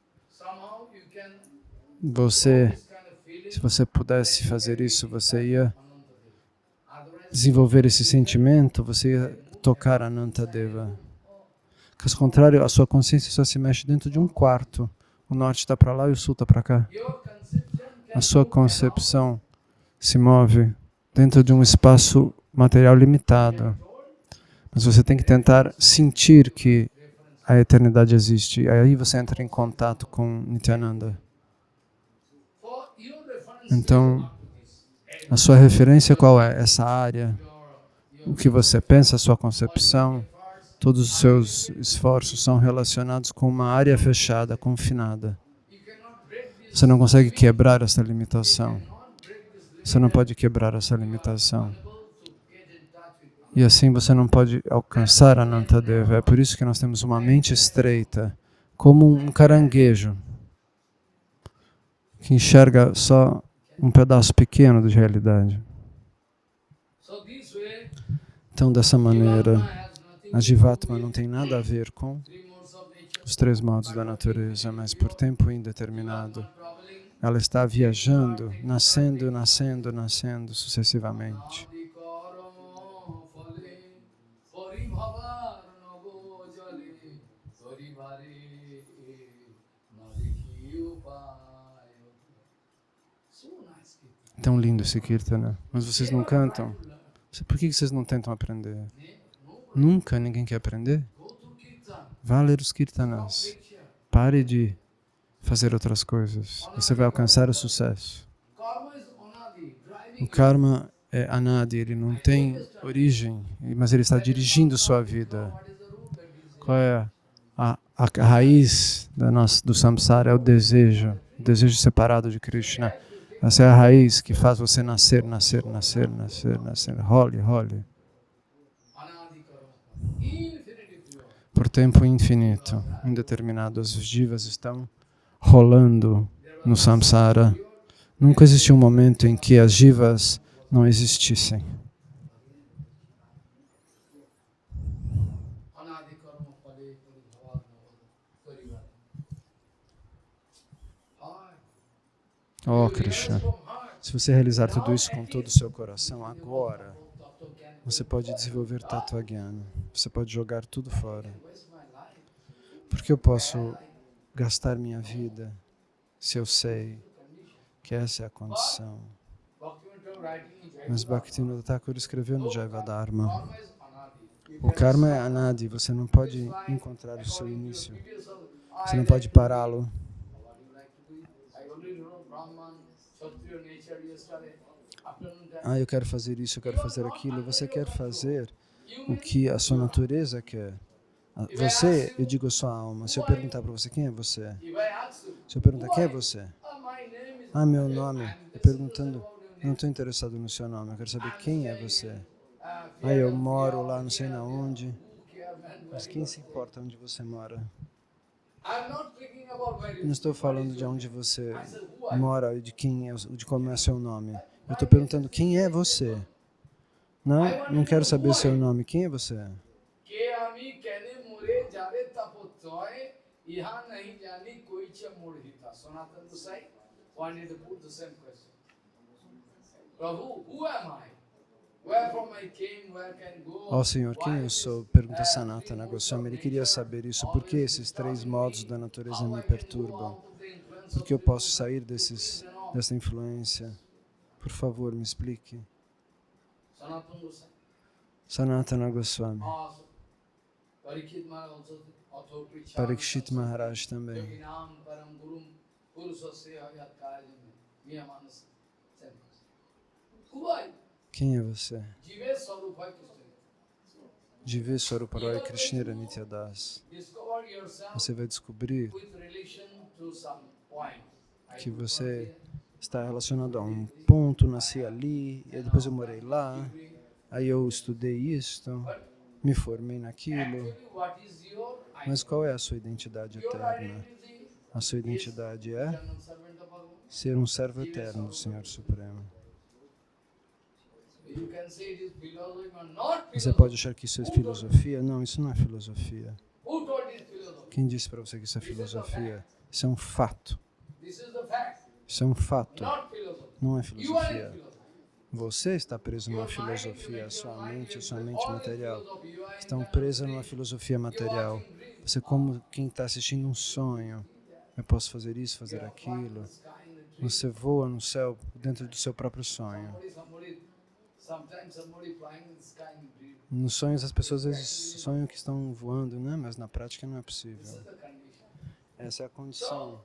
se você pudesse fazer isso, você ia desenvolver esse sentimento, você ia tocar Anantadeva. Caso contrário, a sua consciência só se mexe dentro de um quarto. O norte está para lá e o sul está para cá. A sua concepção se move dentro de um espaço material limitado. Mas você tem que tentar sentir que a eternidade existe. Aí você entra em contato com Nityananda. Então, a sua referência qual é? Essa área, o que você pensa, a sua concepção, todos os seus esforços são relacionados com uma área fechada, confinada. Você não consegue quebrar essa limitação. Você não pode quebrar essa limitação. E assim você não pode alcançar Anantadeva. É por isso que nós temos uma mente estreita, como um caranguejo, que enxerga só um pedaço pequeno de realidade. Então, dessa maneira, a Jivatma não tem nada a ver com os três modos da natureza, mas por tempo indeterminado. Ela está viajando, nascendo, nascendo, nascendo sucessivamente. Tão lindo esse Kirtana. Mas vocês não cantam? Por que vocês não tentam aprender? Nunca ninguém quer aprender? Vá ler os Kirtanas. Pare de fazer outras coisas. Você vai alcançar o sucesso. O karma é anadi, ele não tem origem, mas ele está dirigindo sua vida. Qual é a raiz do samsara? É o desejo separado de Krishna. Essa é a raiz que faz você nascer, nascer, nascer, nascer, nascer. Role, role. Por tempo infinito, indeterminado, as jivas estão rolando no samsara. Nunca existiu um momento em que as jivas não existissem. Oh, Krishna, se você realizar tudo isso com todo o seu coração, agora, você pode desenvolver Tattva-gyana. Você pode jogar tudo fora. Porque eu posso gastar minha vida se eu sei que essa é a condição? Mas Bhaktivinoda Thakur escreveu no Jaivadharma. O karma é anadi, você não pode encontrar o seu início. Você não pode pará-lo. Ah, eu quero fazer isso, eu quero fazer aquilo. Você quer fazer o que a sua natureza quer. Você, eu digo a sua alma. Se eu perguntar para você, quem é você? Se eu perguntar, quem é você? Ah, meu nome. Eu perguntando, eu não estou interessado no seu nome, eu quero saber quem é você. Ah, eu moro lá, não sei na onde. Mas quem se importa onde você mora? Eu não estou falando de onde você mora e de como é seu nome. Eu estou perguntando quem é você. Não quero saber seu nome. Quem é você? Ó Senhor, quem eu sou? Pergunta Sanatana Goswami. Ele queria saber isso. Por que esses três modos da natureza me perturbam? Por que eu posso sair dessa influência? Por favor, me explique. Sanatana Goswami. Parikshit Maharaj também. Quem é você? Jive Swarupa Roy Krishnera Nityadas. Você vai descobrir que você está relacionado a um ponto, nasci ali, e depois eu morei lá, aí eu estudei isto, me formei naquilo. Mas qual é a sua identidade eterna? A sua identidade é ser um servo eterno do Senhor Supremo. You can say it is philosophy or not Você philosophy. pode achar que isso é filosofia? Não, isso não é filosofia. Who told it is philosophy? Quem disse para você que isso é filosofia? Isso é um fato. This is the fact, Isso é um fato. not philosophy. Não é You are in filosofia. philosophy. Você está preso numa filosofia, a sua mente material estão presas numa filosofia material. Você é como quem está assistindo um sonho. Eu posso fazer isso, fazer aquilo. Você voa no céu dentro do seu próprio sonho. Nos sonhos as pessoas às vezes sonham que estão voando, né? Mas na prática não é possível. Essa é a condição.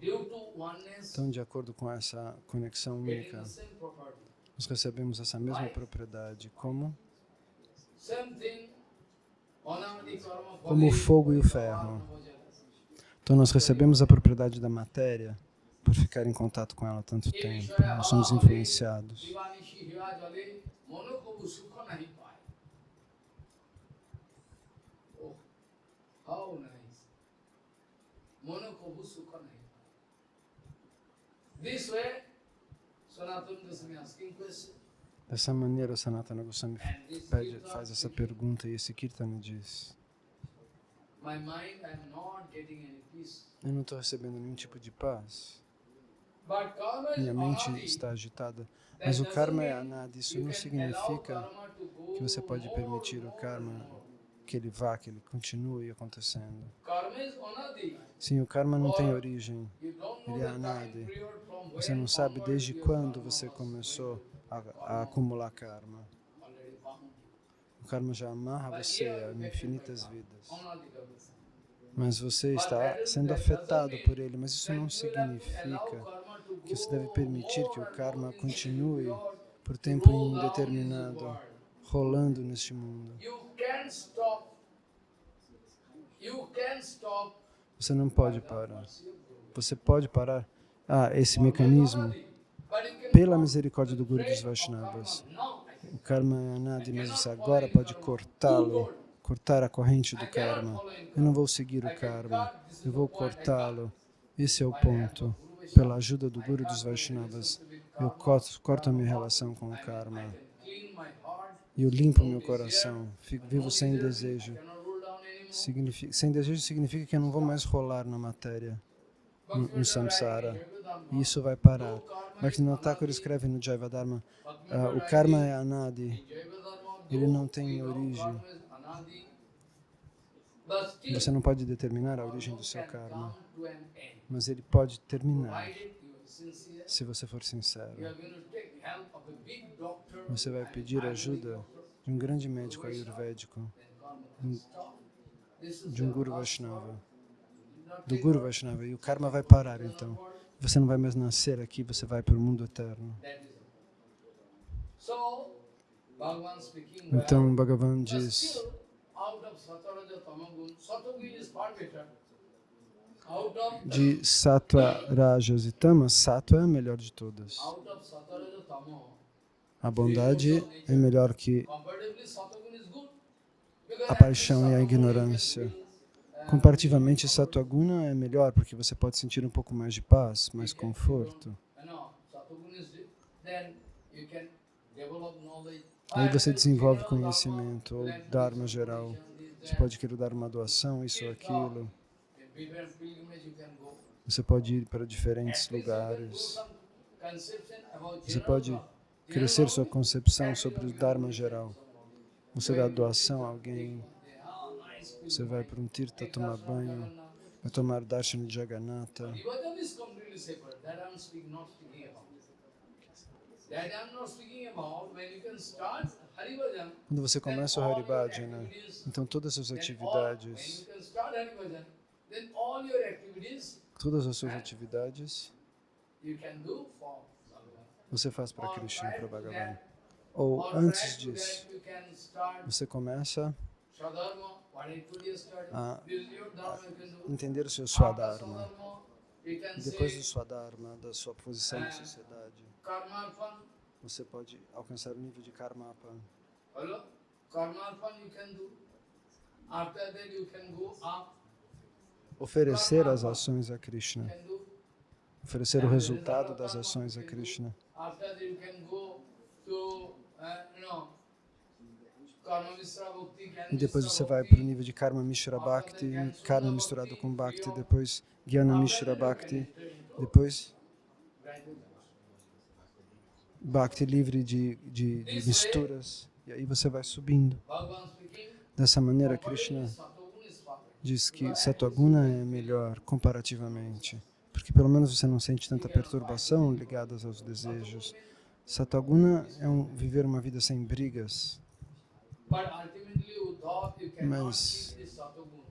Então, de acordo com essa conexão única, nós recebemos essa mesma propriedade, como o fogo e o ferro. Então, nós recebemos a propriedade da matéria por ficar em contato com ela tanto tempo. Nós somos influenciados. Dessa maneira, Sanatana Goswami faz essa pergunta e esse Kirtana diz: eu não estou recebendo nenhum tipo de paz. Minha mente está agitada. Mas o karma é anadi. Isso não significa que você pode permitir o karma que ele vá, que ele continue acontecendo. Sim, o karma não tem origem. Ele é anadi. Você não sabe desde quando você começou a acumular karma. O karma já amarra você há infinitas vidas. Mas você está sendo afetado por ele. Mas isso não significa que você deve permitir que o karma continue por tempo indeterminado, rolando neste mundo. Você não pode parar. Você pode parar esse mecanismo pela misericórdia do Guru dos Vaishnavas. O karma é anadi, mas você agora pode cortá-lo, cortar a corrente do karma. Eu não vou seguir o karma, eu vou cortá-lo. Esse é o ponto. Pela ajuda do Guru dos Vaishnavas, eu corto a minha relação com o karma. E eu limpo meu coração, vivo sem desejo. Sem desejo significa que eu não vou mais rolar na matéria, no samsara. E isso vai parar. Bhaktivinoda Thakur escreve no Jaivadharma, o karma é anadi, ele não tem origem. Você não pode determinar a origem do seu karma, mas ele pode terminar, se você for sincero. Você vai pedir ajuda de um grande médico ayurvédico, de um Guru Vaishnava, do Guru Vaishnava, e o karma vai parar então. Você não vai mais nascer aqui, você vai para o mundo eterno. Então, Bhagavan diz, de Sattva, Rajas e Tamas, Sattva é a melhor de todas. A bondade é melhor que a paixão e a ignorância. Comparativamente, Sattva Guna é melhor porque você pode sentir um pouco mais de paz, mais conforto. Aí você desenvolve conhecimento ou Dharma geral. Você pode querer dar uma doação, isso ou aquilo. Você pode ir para diferentes lugares. Você pode crescer sua concepção sobre o Dharma geral. Você dá doação a alguém. Você vai para um tirtha tomar banho, vai tomar darshan de Jagannatha. Quando você começa o Haribhajana, então todas as suas atividades, você faz para Krishna, para Bhagavan. Ou antes disso, você começa a entender o seu Swadharma. E depois do Swadharma, da sua posição na sociedade, você pode alcançar o nível de Karmapan. Oferecer as ações a Krishna. Oferecer o resultado das ações a Krishna. After that you can go to, Karma Mishra Bhakti, E depois Mishra você vai para o Bhakti. nível de Karma Mishra Bhakti, Karma misturado com Bhakti, depois Jnana Mishra Bhakti, depois Bhakti livre de misturas. E aí você vai subindo. Bhagavan speaking, Dessa maneira, Krishna Satoguna is perfect. diz que Satoguna é melhor comparativamente, porque pelo menos você não sente tanta perturbação ligada aos desejos. Satoguna é viver uma vida sem brigas, But ultimately, Uddhava, you cannot mas keep this Satoguna.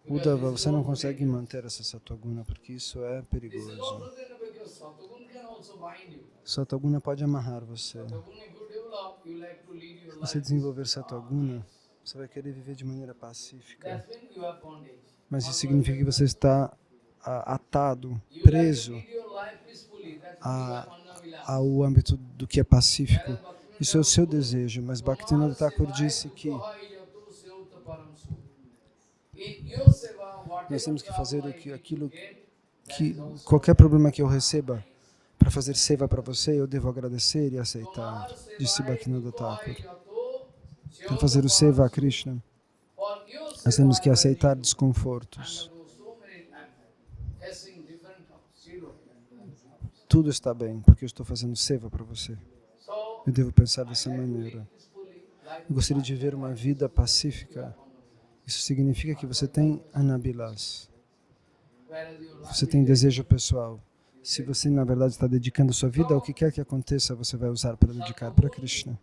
Uddhava, você não consegue manter essa Satoguna, porque isso é This is perigoso. also there because Satoguna can also bind you. Satoguna pode amarrar você. Satoguna, if you develop, you like to lead your Se você life. desenvolver Satoguna, você vai querer viver de maneira pacífica. That's when you have bondage. Mas isso significa que você está atado, You like to preso lead your life peacefully. That's when you have Anna-Vilasa. ao âmbito do que é pacífico. Isso é o seu desejo, mas Bhaktivinoda Thakur disse que nós temos que fazer aquilo que qualquer problema que eu receba para fazer seva para você, eu devo agradecer e aceitar, disse Bhaktivinoda Thakur. Para fazer o seva a Krishna, nós temos que aceitar desconfortos. Tudo está bem, porque eu estou fazendo seva para você. Eu devo pensar dessa maneira. Eu gostaria de viver uma vida pacífica. Isso significa que você tem anabilas. Você tem desejo pessoal. Se você, na verdade, está dedicando sua vida ao que quer que aconteça, você vai usar para dedicar para Krishna.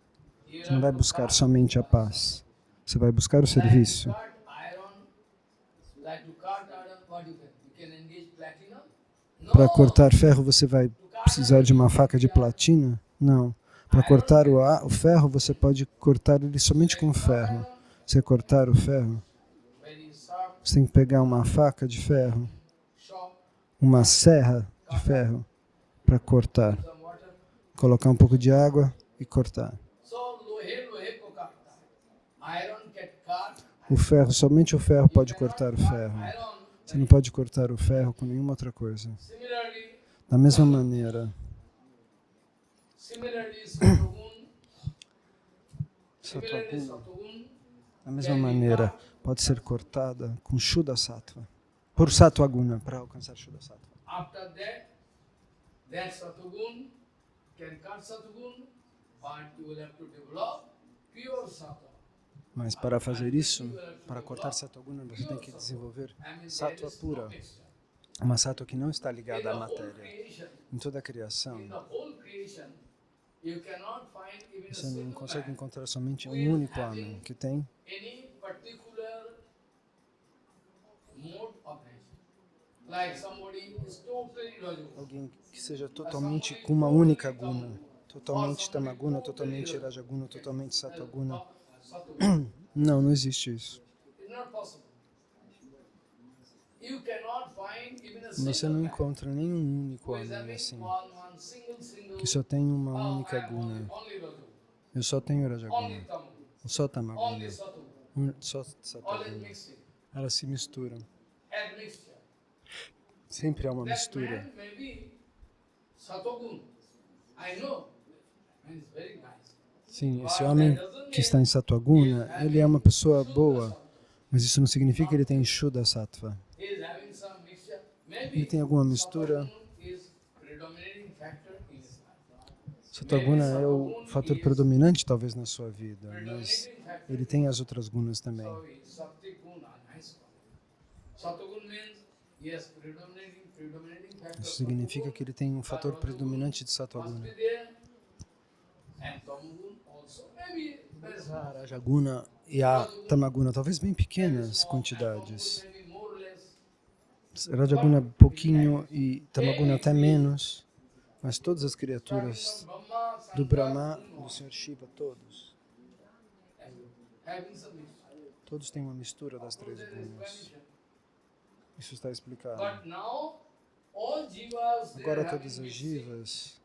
Você não vai buscar somente a paz. Você vai buscar o serviço. Para cortar ferro, você vai precisar de uma faca de platina? Não. Para cortar o ferro, você pode cortar ele somente com ferro. Você cortar o ferro, você tem que pegar uma faca de ferro, uma serra de ferro, para cortar. Colocar um pouco de água e cortar. O ferro, somente o ferro pode cortar o ferro. Você não pode cortar o ferro com nenhuma outra coisa. Da mesma maneira, da mesma maneira, pode ser cortada com Shuddha Sattva, por Sattva Guna, para alcançar Shuddha Sattva. That Satoguna can cut Satoguna, but you will have to develop pure Sattva. Mas para fazer isso, para cortar Satoguna, você tem que desenvolver Sattva pura. Uma Sattva que não está ligada à matéria. Em toda a criação, você não consegue encontrar somente um único homem que tem alguém que seja totalmente com uma única guna, totalmente tamaguna, totalmente rajaguna, totalmente satoguna. Não, não existe isso. Você não encontra nenhum único homem assim, que só tem uma única guna. Eu só tenho rajaguna, só tamaguna, só satoguna. Elas se misturam. Sempre há uma mistura. Sim, esse homem que está em Sattva-guna, ele é uma pessoa boa, mas isso não significa que ele tem Shuddha Sattva. Ele tem alguma mistura. Sattva-guna é o fator predominante, talvez, na sua vida, mas ele tem as outras gunas também. Isso significa que ele tem um fator predominante de Sattva-guna. A Rajaguna e a Tamaguna, talvez bem pequenas quantidades. Rajaguna pouquinho e Tamaguna até menos. Mas todas as criaturas do Brahma, do Sr. Shiva, todos têm uma mistura das três gunas. Isso está explicado. Agora todas as jivas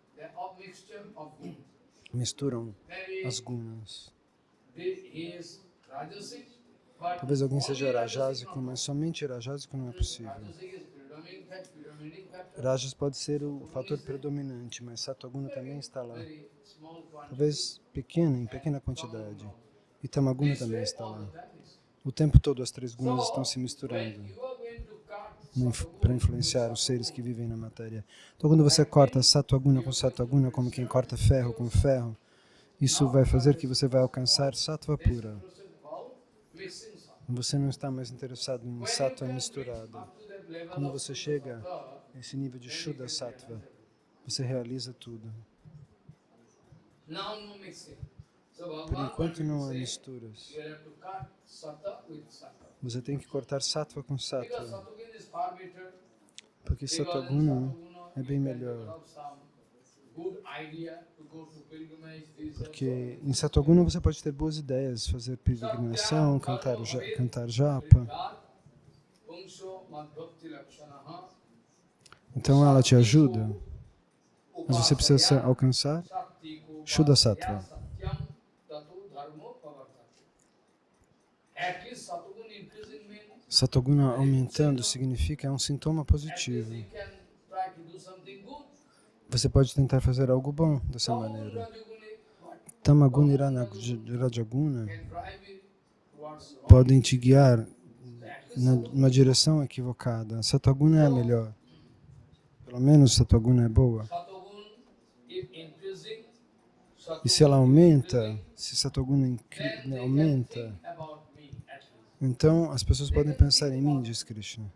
misturam as gunas. Talvez alguém seja rajásico, mas somente rajásico não é possível. Rajas pode ser o fator predominante, mas Sattva-guna também está lá. Talvez em pequena quantidade. E Tamaguna também está lá. O tempo todo as três gunas estão se misturando para influenciar os seres que vivem na matéria. Então quando você corta Sattva-guna com Sattva-guna, como quem corta ferro com ferro, isso vai fazer que você vai alcançar Sattva pura. Você não está mais interessado em Sattva misturado. Quando você chega a esse nível de Shuddha Sattva, você realiza tudo. Por enquanto não há misturas. Você tem que cortar Sattva com Sattva. Porque Sattva-guna é bem melhor. Porque em Sattva-guna você pode ter boas ideias, fazer peregrinação, cantar japa. Então ela te ajuda, mas você precisa alcançar Shuddha Sattva. Sattva-guna aumentando significa é um sintoma positivo. Você pode tentar fazer algo bom dessa maneira. Tamaguna e Rajaguna podem te guiar numa direção equivocada. Sattva-guna é melhor. Pelo menos Sattva-guna é boa. E se ela aumenta, se Sattva-guna aumenta, então as pessoas podem pensar em mim, diz Krishna.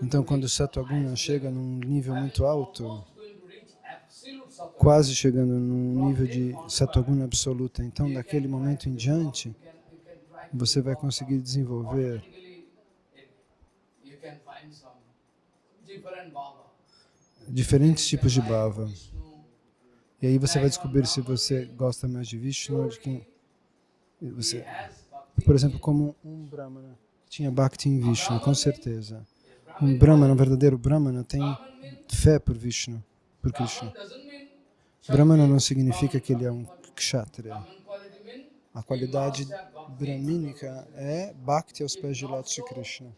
Então quando o Sattva-guna chega num nível muito alto, quase chegando num nível de Sattva-guna absoluta, então daquele momento em diante, você vai conseguir desenvolver diferentes tipos de bhava. E aí você vai descobrir se você gosta mais de Vishnu ou de quem você... Por exemplo, como um Brahmana que tinha Bhakti em Vishnu, com certeza. Um Brahmana, um verdadeiro Brahmana, tem fé por Vishnu, por Krishna. Brahmana não significa que ele é um Kshatriya. A qualidade brahmínica é Bhakti aos pés de Lata Shri Krishna.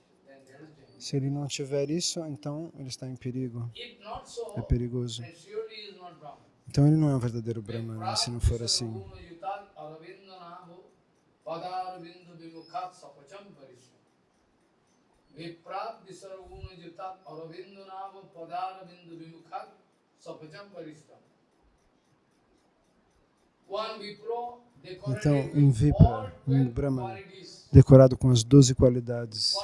Se ele não tiver isso, então ele está em perigo. É perigoso. Então ele não é um verdadeiro Brahmana, se não for assim. Então, um Vipra, um Brahmana, decorado com as 12 qualidades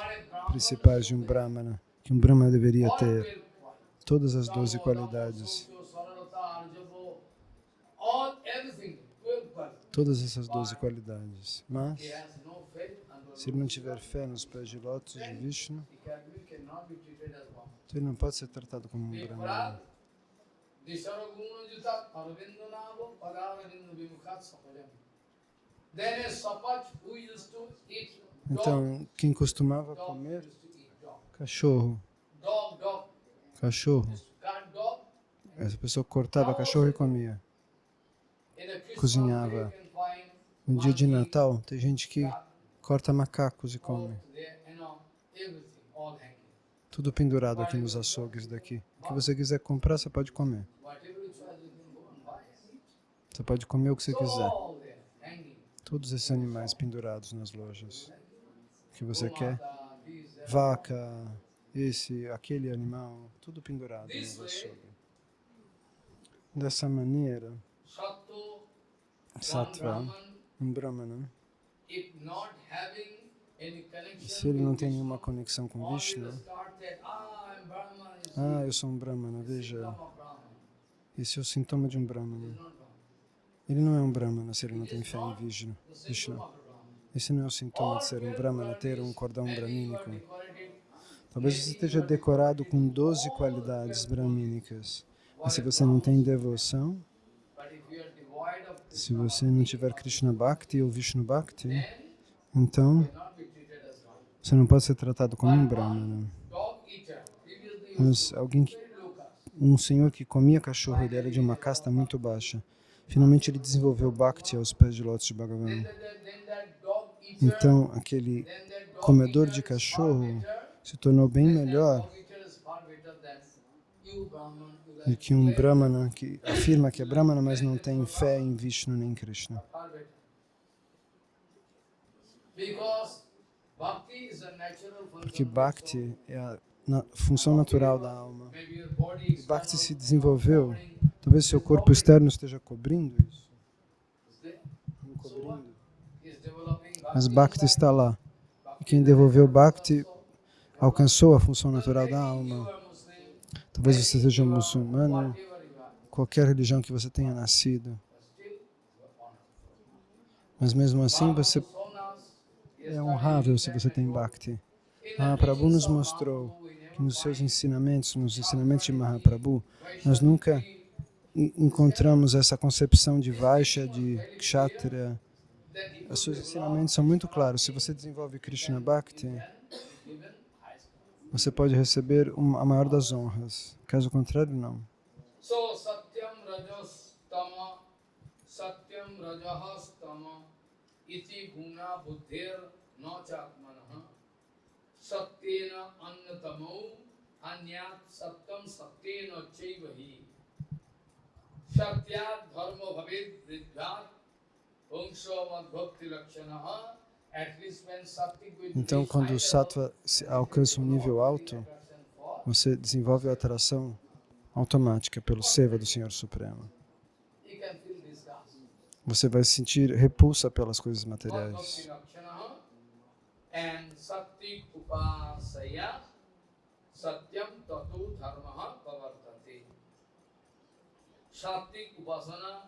principais de um Brahmana, que um Brahmana deveria ter, todas as 12 qualidades. Todas essas 12 qualidades. Mas, se ele não tiver fé nos pés de lótus de Vishnu, então ele não pode ser tratado como um Brahmana. Então, quem costumava comer cachorro, essa pessoa cortava cachorro e comia, cozinhava. No dia de Natal, tem gente que corta macacos e come. Tudo pendurado aqui nos açougues daqui. O que você quiser comprar, você pode comer. Você pode comer o que você quiser. Todos esses animais pendurados nas lojas. O que você quer. Vaca, aquele animal, tudo pendurado nos açougues. Dessa maneira, Sattva, um Brahmana, se ele não tem nenhuma conexão com Vishnu, eu sou um Brahmana, veja, esse é o sintoma de um Brahmana. Ele não é um Brahmana se ele não tem fé em Vishnu. Esse não é o sintoma de ser um Brahmana, ter um cordão brahmínico. Talvez você esteja decorado com 12 qualidades brahmínicas, mas se você não tem devoção, se você não tiver Krishna Bhakti ou Vishnu Bhakti, então você não pode ser tratado como um Brahmana. Mas um senhor que comia cachorro, ele era de uma casta muito baixa. Finalmente ele desenvolveu Bhakti aos pés de lótus de Bhagavan. Then that dog eater, Então aquele then that dog comedor de eater is far cachorro better. se tornou bem Then that melhor dog eater is far better than you, Brahman, who do like que um Brahmana que afirma que é Brahmana, mas não tem fé em Vishnu nem Krishna. far better. Because bhakti is a natural Porque function. Bhakti é a função natural da alma. Maybe your body E Bhakti external se desenvolveu, covering talvez seu corpo externo esteja cobrindo isso, is there. encobrindo. Is developing Mas bhakti Bhakti inside. está lá. Bhakti E quem is devolveu the Bhakti also. alcançou a função natural da Maybe you alma. are Muslim, Talvez você maybe seja you are muçulmano, whatever you are, qualquer religião que você tenha nascido. but still you are honored. Mas mesmo assim você Mahaprabhu é honrável se você tem Bhakti. Mahaprabhu nos mostrou que nos seus ensinamentos, nos ensinamentos de Mahaprabhu, nós nunca encontramos essa concepção de Vaishya, de Kshatriya. Os seus ensinamentos são muito claros. Se você desenvolve Krishna Bhakti, você pode receber a maior das honras. Caso contrário, não. So satyam rajahas tama iti guna buddhir na chatmanah satyena annatamau anyat satyam satyena chaivahi satyat dharma bhavid vridhat vamsho madbhakti lakshanaha. At least when sattvic will Então, reach quando o high sattva alcança um nível alto, você desenvolve a atração automática pelo seva do Senhor Supremo. you can feel disgust. Você vai sentir repulsa pelas coisas materiais. And sattvic upasaya satyam tatu dharmaha pavartate. Sattvic upasana,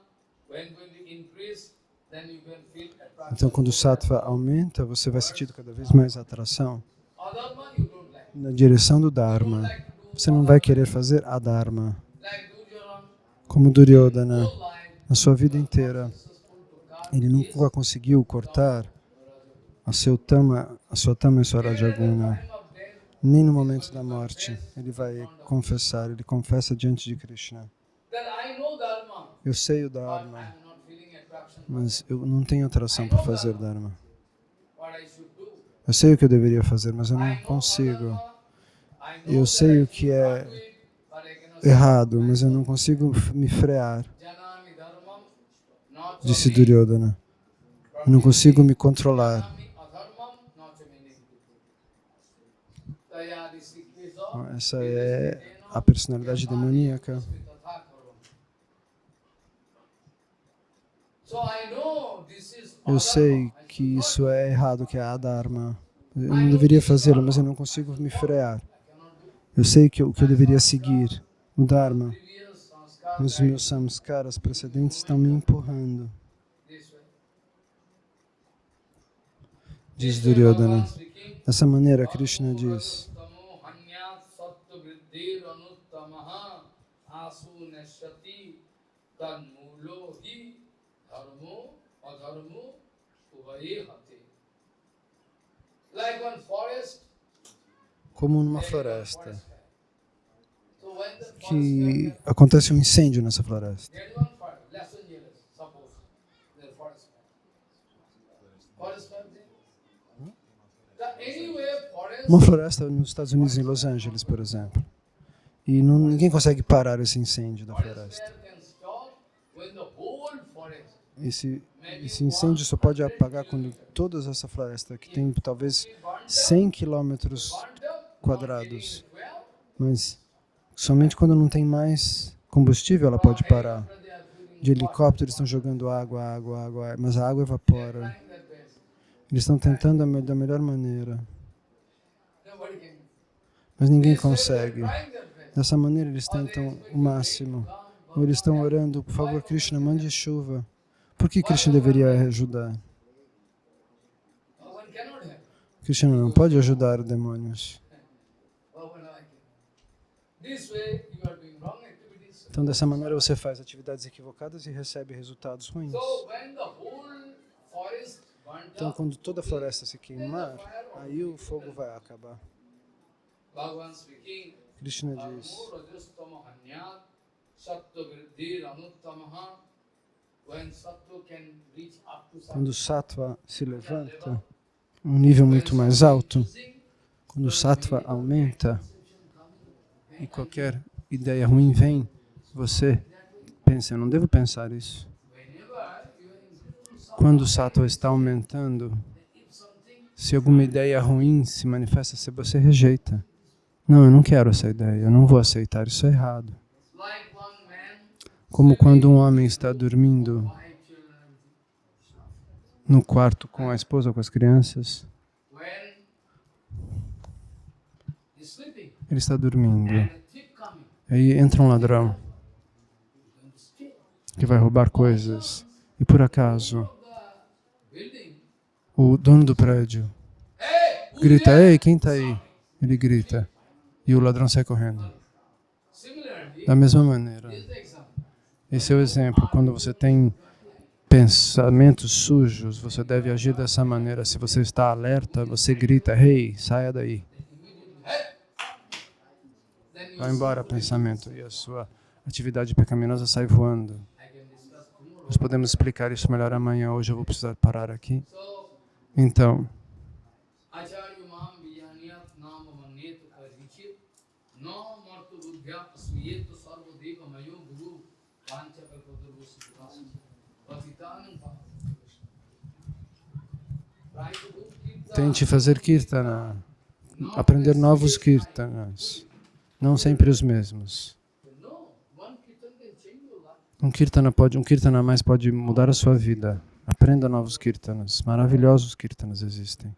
when going to increase, then you can feel attraction. Então, quando o sattva aumenta, você vai sentir cada vez mais atração Adharma you don't like. na direção do Dharma. Você não vai querer fazer a Dharma. Like Duryodhana, Como Duryodhana, whole life, na sua vida inteira, successful to cut ele nunca conseguiu cortar a sua tama e sua Rajaguna. time of death. Nem no momento da morte, ele vai confessar, ele confessa diante de Krishna. That I know Dharma, Eu sei o but Dharma, I am not feeling attraction. mas eu não tenho atração por fazer Dharma. What I should do. Eu sei o que eu deveria fazer, mas eu I não know consigo. Adharma, I know Eu sei that o I que should é not do it, but I cannot errado, mas eu não consigo me frear, Janami dharmam, not disse me. Duryodhana. Eu não consigo me controlar. Janami adharmam, not me. Tayadi sikhiso, Então, essa é a personalidade demoníaca. So I know this is Eu sei que isso é errado, que é a Dharma. Eu não deveria fazê-lo, mas eu não consigo me frear. Eu sei que o que eu deveria seguir, o Dharma, previous sanskar mas os meus samskaras precedentes estão me empurrando, this way. diz Duryodhana. Dessa maneira, Krishna diz: Tamo hanyat sattva vriddhir anuttamaha asu nashati tanmulo hi dharmo adharmo uvaye hate. Like one forest, como numa floresta, so when the forest que acontece um incêndio nessa floresta. there is one forest, Los Angeles, suppose, the forest fire. Forest fire there. Anyway, forest, Uma floresta nos Estados Unidos, em Los Angeles, por exemplo. E ninguém consegue parar esse incêndio da forest floresta. fire can stop when the whole forest, Esse incêndio só pode apagar quando toda essa floresta, que tem talvez 100 quilômetros burnt up, quadrados, getting well, mas somente quando não tem mais combustível ela pode parar. they are filling De helicóptero eles estão jogando água, mas a água evapora. like that base. Eles estão tentando da melhor maneira, Nobody can. mas ninguém consegue. Trying their best. Dessa maneira eles tentam o máximo. Ou eles estão orando, por favor, Krishna, mande chuva. Por que Krishna deveria ajudar? One cannot help. Krishna não pode ajudar os demônios. One I can. This way you are doing wrong activities. Então, dessa maneira, você faz atividades equivocadas e recebe resultados ruins. So when the whole forest burnt Então, up, quando toda a floresta se queimar, aí o fogo vai acabar. Bhagavan speaking, Krishna diz: Dharmo rajastama hanyat sattva vriddhir anuttamaha when sattva can reach up to Quando o sattva, sattva se levanta a um nível muito mais alto, quando o sattva aumenta e qualquer ideia ruim vem, você pensa, eu não devo pensar isso. Quando o sattva está aumentando, se alguma ideia ruim se manifesta, se você rejeita. Não, eu não quero essa ideia, eu não vou aceitar, isso é errado. Como quando um homem está dormindo no quarto com a esposa, com as crianças. Ele está dormindo. Aí entra um ladrão que vai roubar coisas. E por acaso, o dono do prédio grita, ei, quem está aí? Ele grita. E o ladrão sai correndo. Da mesma maneira, esse é o exemplo. Quando você tem pensamentos sujos, você deve agir dessa maneira. Se você está alerta, você grita, hey, saia daí. Vai embora, pensamento, e a sua atividade pecaminosa sai voando. Nós podemos explicar isso melhor amanhã. Hoje eu vou precisar parar aqui. Então, tente fazer kirtana, aprender novos kirtanas, não sempre os mesmos. Um kirtana a mais pode mudar a sua vida. Aprenda novos kirtanas, maravilhosos kirtanas existem.